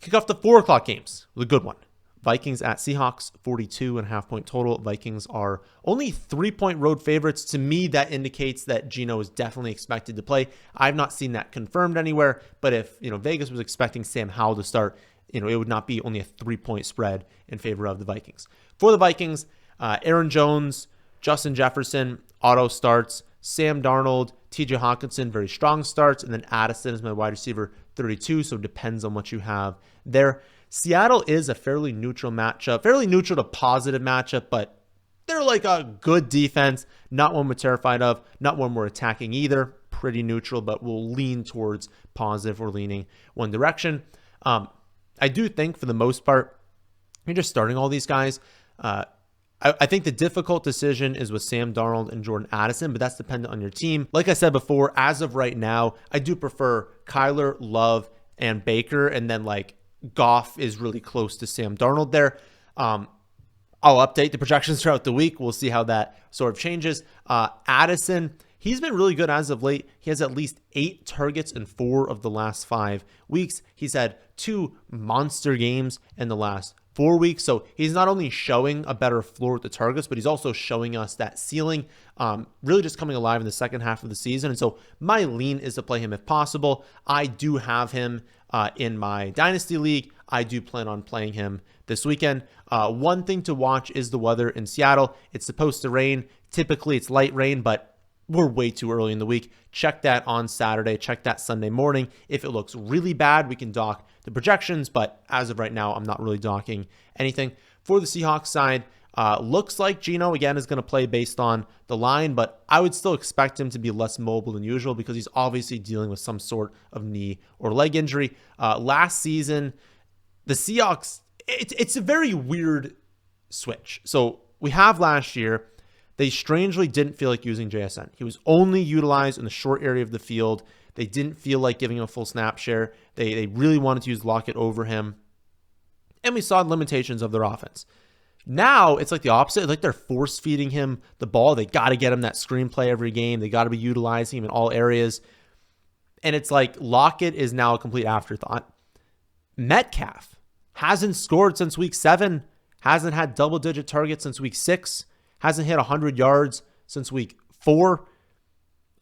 Kick off the 4 o'clock games with a good one. Vikings at Seahawks, 42.5 point total. Vikings are only 3-point road favorites. To me, that indicates that Geno is definitely expected to play. I've not seen that confirmed anywhere, but if Vegas was expecting Sam Howell to start, it would not be only a 3-point spread in favor of the Vikings. For the Vikings, Aaron Jones, Justin Jefferson, auto starts. Sam Darnold, TJ Hawkinson, very strong starts, and then Addison is my wide receiver 32, so it depends on what you have there. Seattle is a fairly neutral matchup, fairly neutral to positive matchup, but they're like a good defense, not one we're terrified of, not one we're attacking either. Pretty neutral, but we'll lean towards positive. We're leaning one direction. I do think for the most part, you're just starting all these guys. I think the difficult decision is with Sam Darnold and Jordan Addison, but that's dependent on your team. Like I said before, as of right now, I do prefer Kyler, Love, and Baker, and then like Goff is really close to Sam Darnold there. I'll update the projections throughout the week. We'll see how that sort of changes. Addison, he's been really good as of late. He has at least 8 targets in 4 of the last 5 weeks. He's had 2 monster games in the last 4 weeks. So he's not only showing a better floor with the targets, but he's also showing us that ceiling really just coming alive in the second half of the season. And so my lean is to play him if possible. I do have him in my Dynasty League. I do plan on playing him this weekend. One thing to watch is the weather in Seattle. It's supposed to rain. Typically it's light rain, but we're way too early in the week. Check that on Saturday. Check that Sunday morning. If it looks really bad, we can dock the projections, but as of right now, I'm not really docking anything. For the Seahawks side, looks like Geno, again, is going to play based on the line, but I would still expect him to be less mobile than usual because he's obviously dealing with some sort of knee or leg injury. Last season, the Seahawks, it's a very weird switch. So we have last year, they strangely didn't feel like using JSN. He was only utilized in the short area of the field. They didn't feel like giving him a full snap share. They really wanted to use Lockett over him. And we saw limitations of their offense. Now it's like the opposite. Like they're force feeding him the ball. They got to get him that screenplay every game. They got to be utilizing him in all areas. And it's like Lockett is now a complete afterthought. Metcalf hasn't scored since week 7. Hasn't had double-digit targets since week 6. Hasn't hit 100 yards since week 4.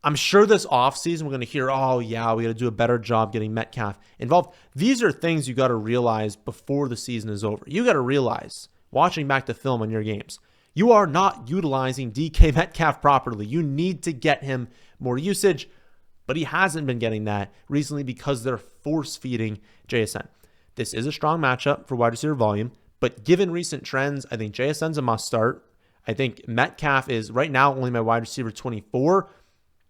I'm sure this offseason we're going to hear, oh, yeah, we got to do a better job getting Metcalf involved. These are things you got to realize before the season is over. You got to realize, watching back the film on your games, you are not utilizing DK Metcalf properly. You need to get him more usage, but he hasn't been getting that recently because they're force-feeding JSN. This is a strong matchup for wide receiver volume, but given recent trends, I think JSN's a must-start. I think Metcalf is right now only my wide receiver 24.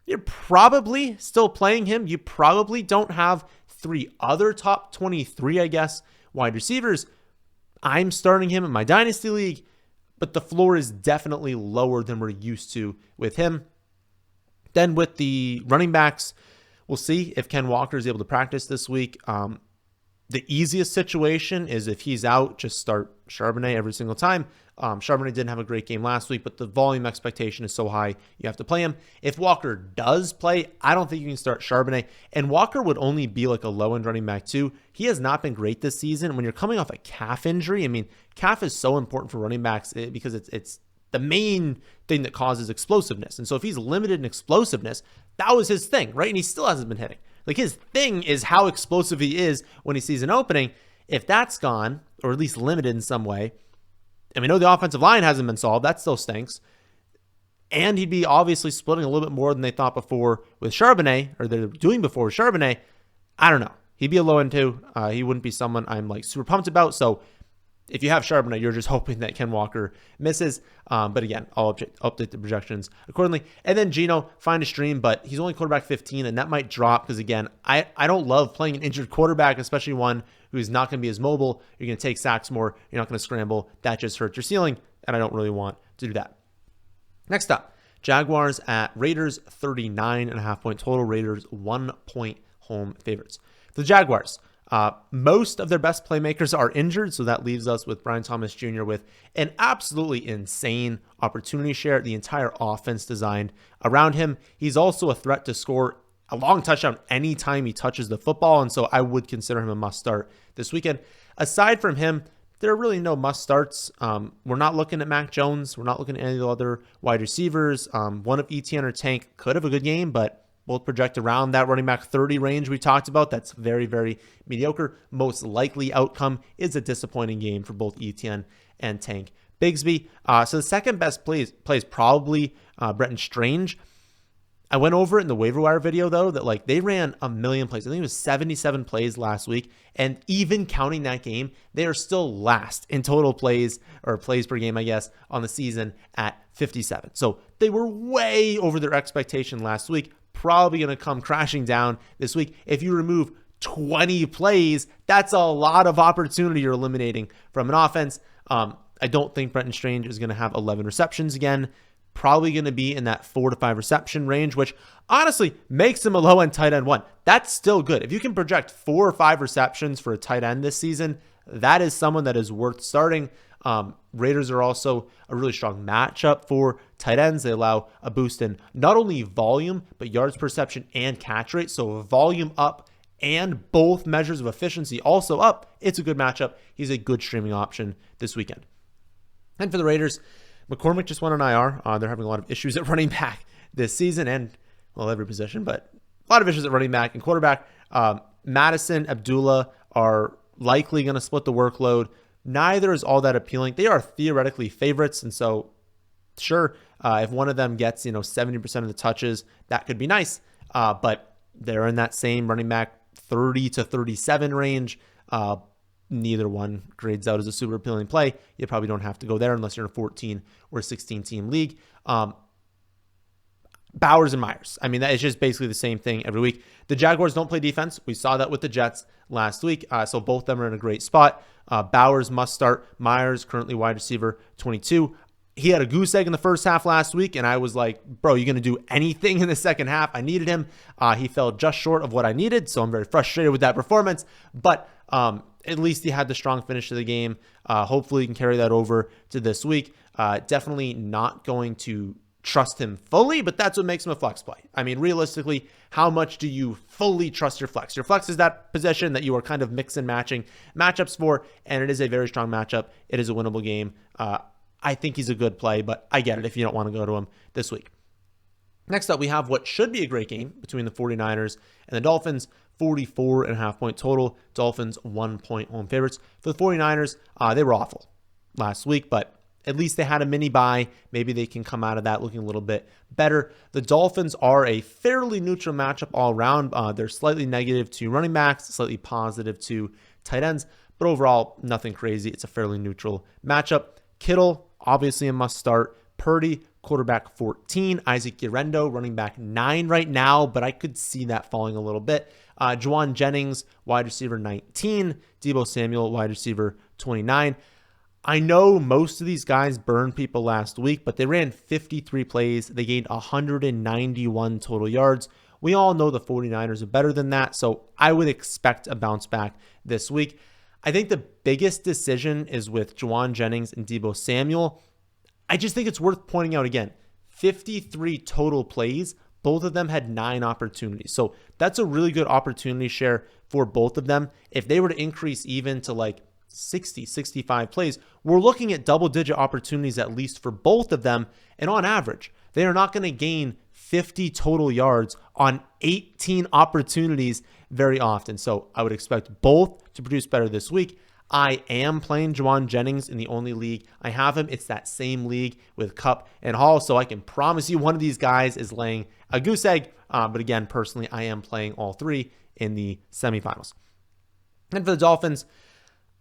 You're probably still playing him. You probably don't have 3 other top 23, I guess, wide receivers. I'm starting him in my Dynasty League, but the floor is definitely lower than we're used to with him. Then with the running backs, we'll see if Ken Walker is able to practice this week. The easiest situation is if he's out, just start Charbonnet every single time. Charbonnet didn't have a great game last week, but the volume expectation is so high, you have to play him. If Walker does play, I don't think you can start Charbonnet. And Walker would only be like a low-end running back too. He has not been great this season. When you're coming off a calf injury, I mean, calf is so important for running backs because it's the main thing that causes explosiveness. And so if he's limited in explosiveness, that was his thing, right? And he still hasn't been hitting. Like his thing is how explosive he is when he sees an opening. If that's gone, or at least limited in some way, and we know the offensive line hasn't been solved, that still stinks. And he'd be obviously splitting a little bit more than they thought before with Charbonnet, or they're doing before with Charbonnet. I don't know. He'd be a low end too. He wouldn't be someone I'm like super pumped about. So if you have Charbonnet, you're just hoping that Ken Walker misses. But again, I'll update the projections accordingly. And then Geno, find a stream, but he's only quarterback 15, and that might drop because, again, I don't love playing an injured quarterback, especially one who's not going to be as mobile. You're going to take sacks more. You're not going to scramble. That just hurts your ceiling, and I don't really want to do that. Next up, Jaguars at Raiders, 39.5-point total. Raiders, 1-point home favorites. For the Jaguars, most of their best playmakers are injured, so that leaves us with Brian Thomas Jr. with an absolutely insane opportunity share. The entire offense designed around him. He's also a threat to score a long touchdown anytime he touches the football, and so I would consider him a must-start this weekend. Aside from him, there are really no must-starts. We're not looking at Mac Jones. We're not looking at any of the other wide receivers. One of Etienne or Tank could have a good game, but both project around that running back 30 range we talked about. That's very, very mediocre. Most likely outcome is a disappointing game for both Etienne and Tank Bigsby. So the second best play is probably Brenton Strange. I went over it in the waiver wire video, though, that like they ran a million plays. I think it was 77 plays last week. And even counting that game, they are still last in total plays, or plays per game, I guess, on the season at 57. So they were way over their expectation last week. Probably going to come crashing down this week. If you remove 20 plays, that's a lot of opportunity you're eliminating from an offense. I don't think Brenton Strange is going to have 11 receptions again. Probably going to be in that 4 to 5 reception range, which honestly makes him a low-end tight end 1. That's still good. If you can project 4 or 5 receptions for a tight end this season, that is someone that is worth starting. Raiders are also a really strong matchup for tight ends. They allow a boost in not only volume, but yards per reception and catch rate. So volume up and both measures of efficiency also up. It's a good matchup. He's a good streaming option this weekend. And for the Raiders, McCormick just went on IR. They're having a lot of issues at running back this season, and well, every position, but a lot of issues at running back and quarterback. Madison, Abdullah are likely going to split the workload. Neither is all that appealing. They are theoretically favorites, and so sure, if one of them gets 70% of the touches, that could be nice. But they're in that same running back 30 to 37 range. Neither one grades out as a super appealing play. You probably don't have to go there unless you're in a 14 or 16 team league. Bowers and Myers. I mean, that is just basically the same thing every week. The Jaguars don't play defense. We saw that with the Jets last week. So both of them are in a great spot. Bowers must start. Myers, currently wide receiver 22. He had a goose egg in the first half last week, and I was like, bro, you going to do anything in the second half? I needed him. He fell just short of what I needed, so I'm very frustrated with that performance. But at least he had the strong finish to the game. Hopefully he can carry that over to this week. Definitely not going to trust him fully, but that's what makes him a flex play. I mean, realistically, how much do you fully trust your flex? Your flex is that position that you are kind of mix and matching matchups for, and it is a very strong matchup. It is a winnable game. I think he's a good play, but I get it if you don't want to go to him this week. Next up, we have what should be a great game between the 49ers and the Dolphins. 44.5 point total. Dolphins 1 point home favorites. For the 49ers, they were awful last week, but at least they had a mini bye. Maybe they can come out of that looking a little bit better. The Dolphins are a fairly neutral matchup all around. They're slightly negative to running backs, slightly positive to tight ends, but overall, nothing crazy. It's a fairly neutral matchup. Kittle, obviously a must start. Purdy, quarterback 14. Isaac Guerrero, running back 9 right now, but I could see that falling a little bit. Juwan Jennings, wide receiver 19. Deebo Samuel, wide receiver 29. I know most of these guys burned people last week, but they ran 53 plays. They gained 191 total yards. We all know the 49ers are better than that, so I would expect a bounce back this week. I think the biggest decision is with Juwan Jennings and Deebo Samuel. I just think it's worth pointing out again, 53 total plays. Both of them had 9 opportunities. So that's a really good opportunity share for both of them. If they were to increase even to like 60, 65 plays, we're looking at double-digit opportunities at least for both of them. And on average, they are not going to gain 50 total yards on 18 opportunities very often. So I would expect both to produce better this week. I am playing Juwan Jennings in the only league I have him. It's that same league with Kupp and Hall, so I can promise you one of these guys is laying a goose egg. But again, personally, I am playing all 3 in the semifinals. And for the Dolphins,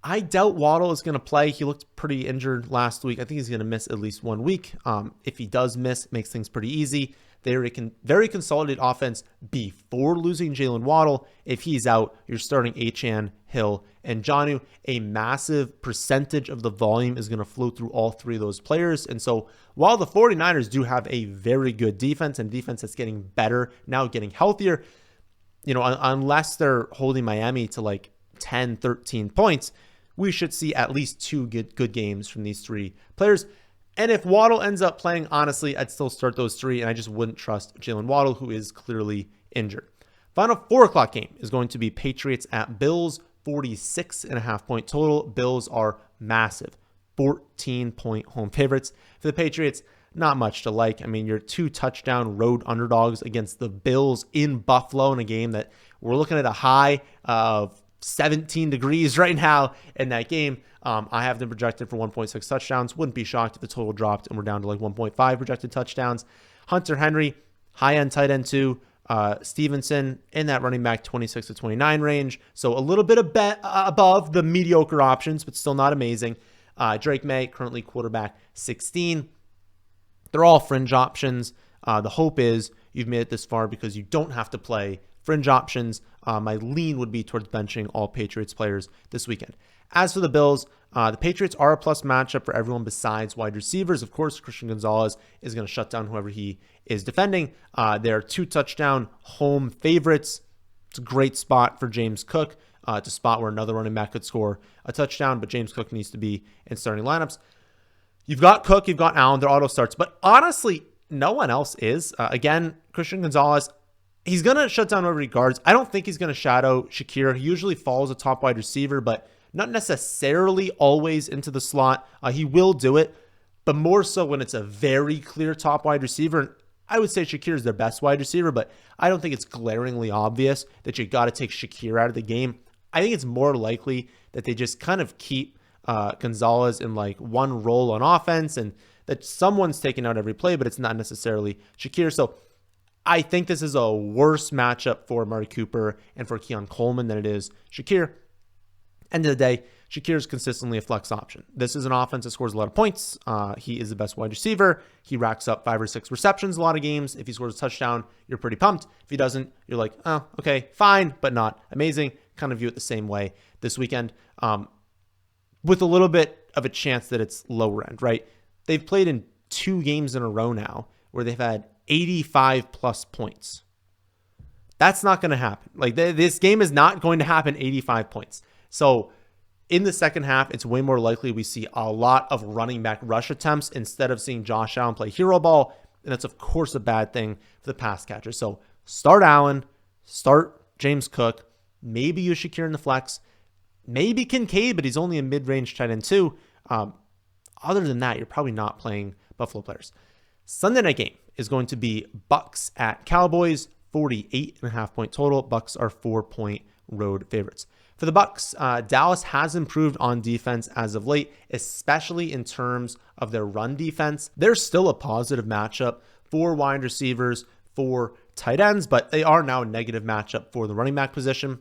I doubt Waddle is going to play. He looked pretty injured last week. I think he's going to miss at least 1 week. If he does miss, it makes things pretty easy. They're a very consolidated offense before losing Jalen Waddle. If he's out, you're starting Achane, Hill, and Jonnu. A massive percentage of the volume is going to flow through all 3 of those players. And so while the 49ers do have a very good defense and defense that's getting better now, getting healthier, unless they're holding Miami to like 10, 13 points, we should see at least 2 good games from these 3 players. And if Waddle ends up playing, honestly, I'd still start those 3, and I just wouldn't trust Jalen Waddle, who is clearly injured. Final 4 o'clock game is going to be Patriots at Bills, 46.5 point total. Bills are massive, 14 point home favorites. For the Patriots, not much to like. I mean, you're 2 touchdown road underdogs against the Bills in Buffalo in a game that we're looking at a high of 17 degrees right now in that game. I have them projected for 1.6 touchdowns. Wouldn't be shocked if the total dropped and we're down to like 1.5 projected touchdowns. Hunter Henry, high-end tight end 2, Stevenson in that running back 26 to 29 range. So a little bit above the mediocre options, but still not amazing. Drake May, currently quarterback 16. They're all fringe options. The hope is you've made it this far because you don't have to play fringe options. My lean would be towards benching all Patriots players this weekend. As for the Bills, the Patriots are a plus matchup for everyone besides wide receivers. Of course, Christian Gonzalez is going to shut down whoever he is defending. They're 2-touchdown home favorites. It's a great spot for James Cook. It's a spot where another running back could score a touchdown, but James Cook needs to be in starting lineups. You've got Cook, you've got Allen, they're auto starts, but honestly, no one else is. Again, Christian Gonzalez, he's going to shut down whoever he guards. I don't think he's going to shadow Shakir. He usually follows a top wide receiver, but not necessarily always into the slot. He will do it, but more so when it's a very clear top wide receiver. And I would say Shakir is their best wide receiver, but I don't think it's glaringly obvious that you got to take Shakir out of the game. I think it's more likely that they just kind of keep Gonzalez in like one role on offense and that someone's taking out every play, but it's not necessarily Shakir. So I think this is a worse matchup for Amari Cooper and for Keon Coleman than it is Shakir. End of the day, Shakir is consistently a flex option. This is an offense that scores a lot of points. He is the best wide receiver. He racks up 5 or 6 receptions a lot of games. If he scores a touchdown, you're pretty pumped. If he doesn't, you're like, oh, okay, fine, but not amazing. Kind of view it the same way this weekend, with a little bit of a chance that it's lower end, right? They've played in 2 games in a row now where they've had 85 plus points. That's not going to happen. Like this game is not going to happen 85 points. So in the second half, it's way more likely we see a lot of running back rush attempts instead of seeing Josh Allen play hero ball. And that's, of course, a bad thing for the pass catcher. So start Allen, start James Cook, maybe use Shakir in the flex, maybe Kincaid, but he's only a mid-range tight end too. Other than that, you're probably not playing Buffalo players. Sunday night game is going to be Bucs at Cowboys, 48.5 point total. Bucs are 4-point road favorites. For the Bucs, Dallas has improved on defense as of late, especially in terms of their run defense. They're still a positive matchup for wide receivers, for tight ends, but they are now a negative matchup for the running back position.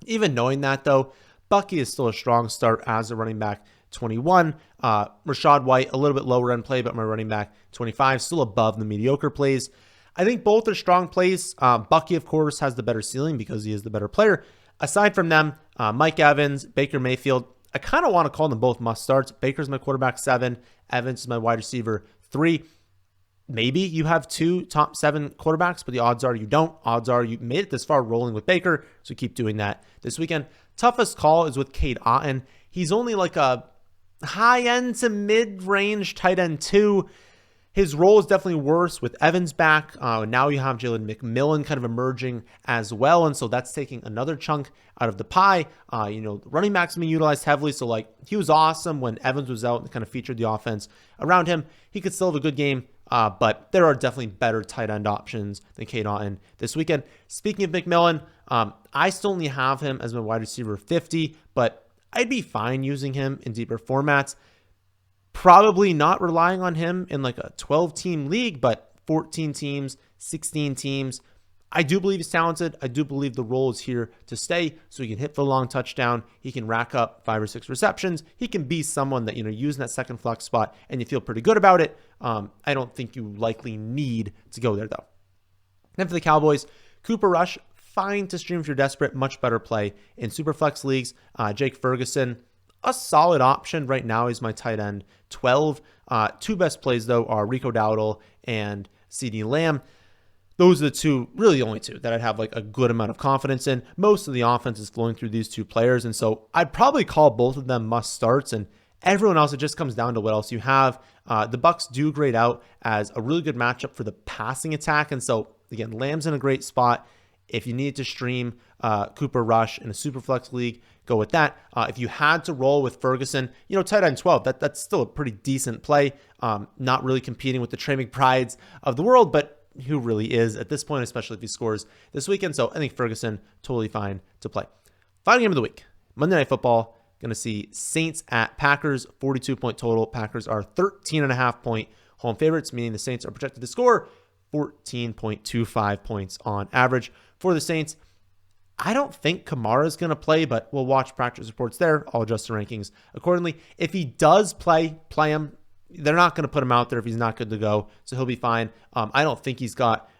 Even knowing that, though, Bucky is still a strong start as a running back 21. Rashad White, a little bit lower end play, but my running back 25, still above the mediocre plays. I think both are strong plays. Bucky, of course, has the better ceiling because he is the better player. Aside from them, Mike Evans, Baker Mayfield, I kind of want to call them both must starts. Baker's my quarterback 7. Evans is my wide receiver 3. Maybe you have 2 top 7 quarterbacks, but the odds are you don't. Odds are you made it this far rolling with Baker, so keep doing that this weekend. Toughest call is with Cade Otton. He's only like a high-end to mid-range tight end 2. His role is definitely worse with Evans back. Now you have Jalen McMillan kind of emerging as well, and so that's taking another chunk out of the pie. Running backs being utilized heavily, so like he was awesome when Evans was out and kind of featured the offense around him. He could still have a good game, but there are definitely better tight end options than Cade Otton this weekend. Speaking of McMillan, I still only have him as my wide receiver 50, but I'd be fine using him in deeper formats. Probably not relying on him in like a 12-team league, but 14 teams, 16 teams. I do believe he's talented. I do believe the role is here to stay, so he can hit for a long touchdown. He can rack up 5 or 6 receptions. He can be someone that, using that second flex spot and you feel pretty good about it. I don't think you likely need to go there, though. Then for the Cowboys, Cooper Rush, fine to stream if you're desperate. Much better play in Superflex leagues. Jake Ferguson, a solid option right now. He's my tight end 12. 2 best plays, though, are Rico Dowdle and CeeDee Lamb. Those are the 2, really the only 2 that I'd have like a good amount of confidence in. Most of the offense is flowing through these 2 players, and so I'd probably call both of them must starts, and everyone else, it just comes down to what else you have. The Bucs do grade out as a really good matchup for the passing attack, and so again, Lamb's in a great spot. If you need to stream Cooper Rush in a Superflex league, go with that. If you had to roll with Ferguson, tight end 12, that's still a pretty decent play. Not really competing with the Trey McBrides of the world, but who really is at this point, especially if he scores this weekend. So I think Ferguson, totally fine to play. Final game of the week, Monday Night Football. Going to see Saints at Packers, 42-point total. Packers are 13.5-point home favorites, meaning the Saints are projected to score 14.25 points on average. For the Saints, I don't think Kamara is going to play, but we'll watch practice reports there. I'll adjust the rankings accordingly. If he does play him. They're not going to put him out there if he's not good to go, so he'll be fine. I don't think he's got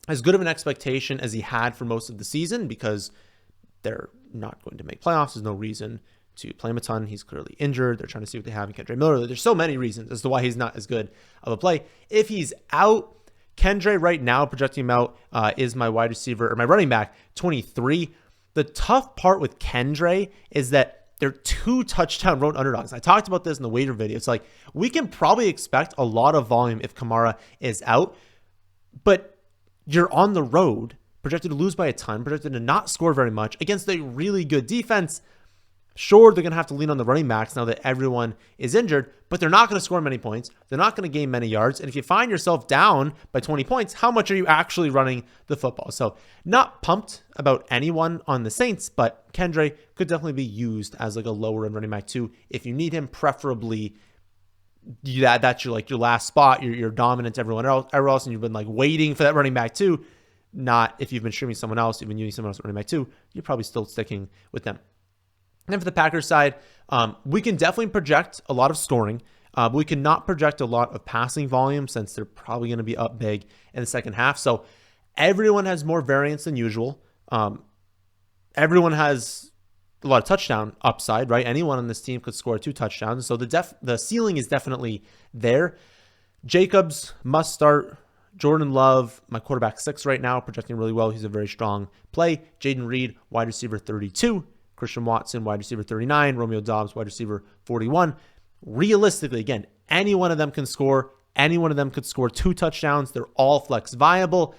as good of an expectation as he had for most of the season because they're not going to make playoffs. There's no reason to play him a ton. He's clearly injured. They're trying to see what they have in Kendre Miller. There's so many reasons as to why he's not as good of a play. If he's out, Kendre right now, projecting him out, is my wide receiver or my running back, 23. The tough part with Kendre is that they're 2 touchdown road underdogs. I talked about this in the wager video. It's like we can probably expect a lot of volume if Kamara is out, but you're on the road, projected to lose by a ton, projected to not score very much against a really good defense. Sure, they're going to have to lean on the running backs now that everyone is injured, but they're not going to score many points. They're not going to gain many yards. And if you find yourself down by 20 points, how much are you actually running the football? So not pumped about anyone on the Saints, but Kendre could definitely be used as like a lower end running back too. If you need him, preferably that's your last spot. You're dominant to everyone else, and you've been like waiting for that running back too. Not if you've been streaming someone else, you've been using someone else running back too. You're probably still sticking with them. And then for the Packers side, we can definitely project a lot of scoring. But we cannot project a lot of passing volume since they're probably going to be up big in the second half. So everyone has more variance than usual. Everyone has a lot of touchdown upside, right? Anyone on this team could score 2 touchdowns. So the ceiling is definitely there. Jacobs must start. Jordan Love, my quarterback 6 right now, projecting really well. He's a very strong play. Jaden Reed, wide receiver 32. Christian Watson, wide receiver 39. Romeo Doubs, wide receiver 41. Realistically, again, any one of them can score. Any one of them could score 2 touchdowns. They're all flex viable.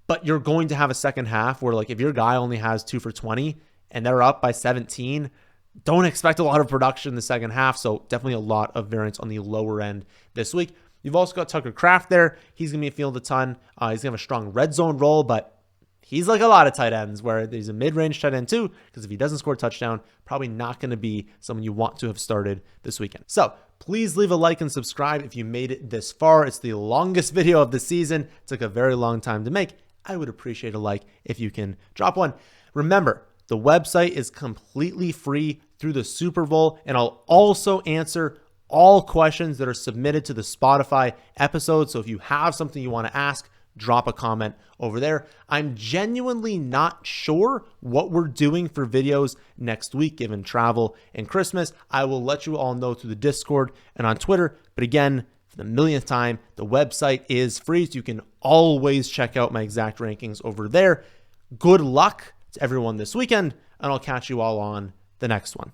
But you're going to have a second half where, like, if your guy only has 2 for 20 and they're up by 17, don't expect a lot of production in the second half. So definitely a lot of variance on the lower end this week. You've also got Tucker Kraft there. He's going to be field a ton. He's going to have a strong red zone role, but he's like a lot of tight ends where there's a mid-range tight end too, because if he doesn't score a touchdown, probably not going to be someone you want to have started this weekend. So please leave a like and subscribe if you made it this far. It's the longest video of the season. It took a very long time to make. I would appreciate a like if you can drop one. Remember, the website is completely free through the Super Bowl, and I'll also answer all questions that are submitted to the Spotify episode. So if you have something you want to ask, drop a comment over there. I'm genuinely not sure what we're doing for videos next week, given travel and Christmas. I will let you all know through the Discord and on Twitter. But again, for the millionth time, the website is free, so you can always check out my exact rankings over there. Good luck to everyone this weekend, and I'll catch you all on the next one.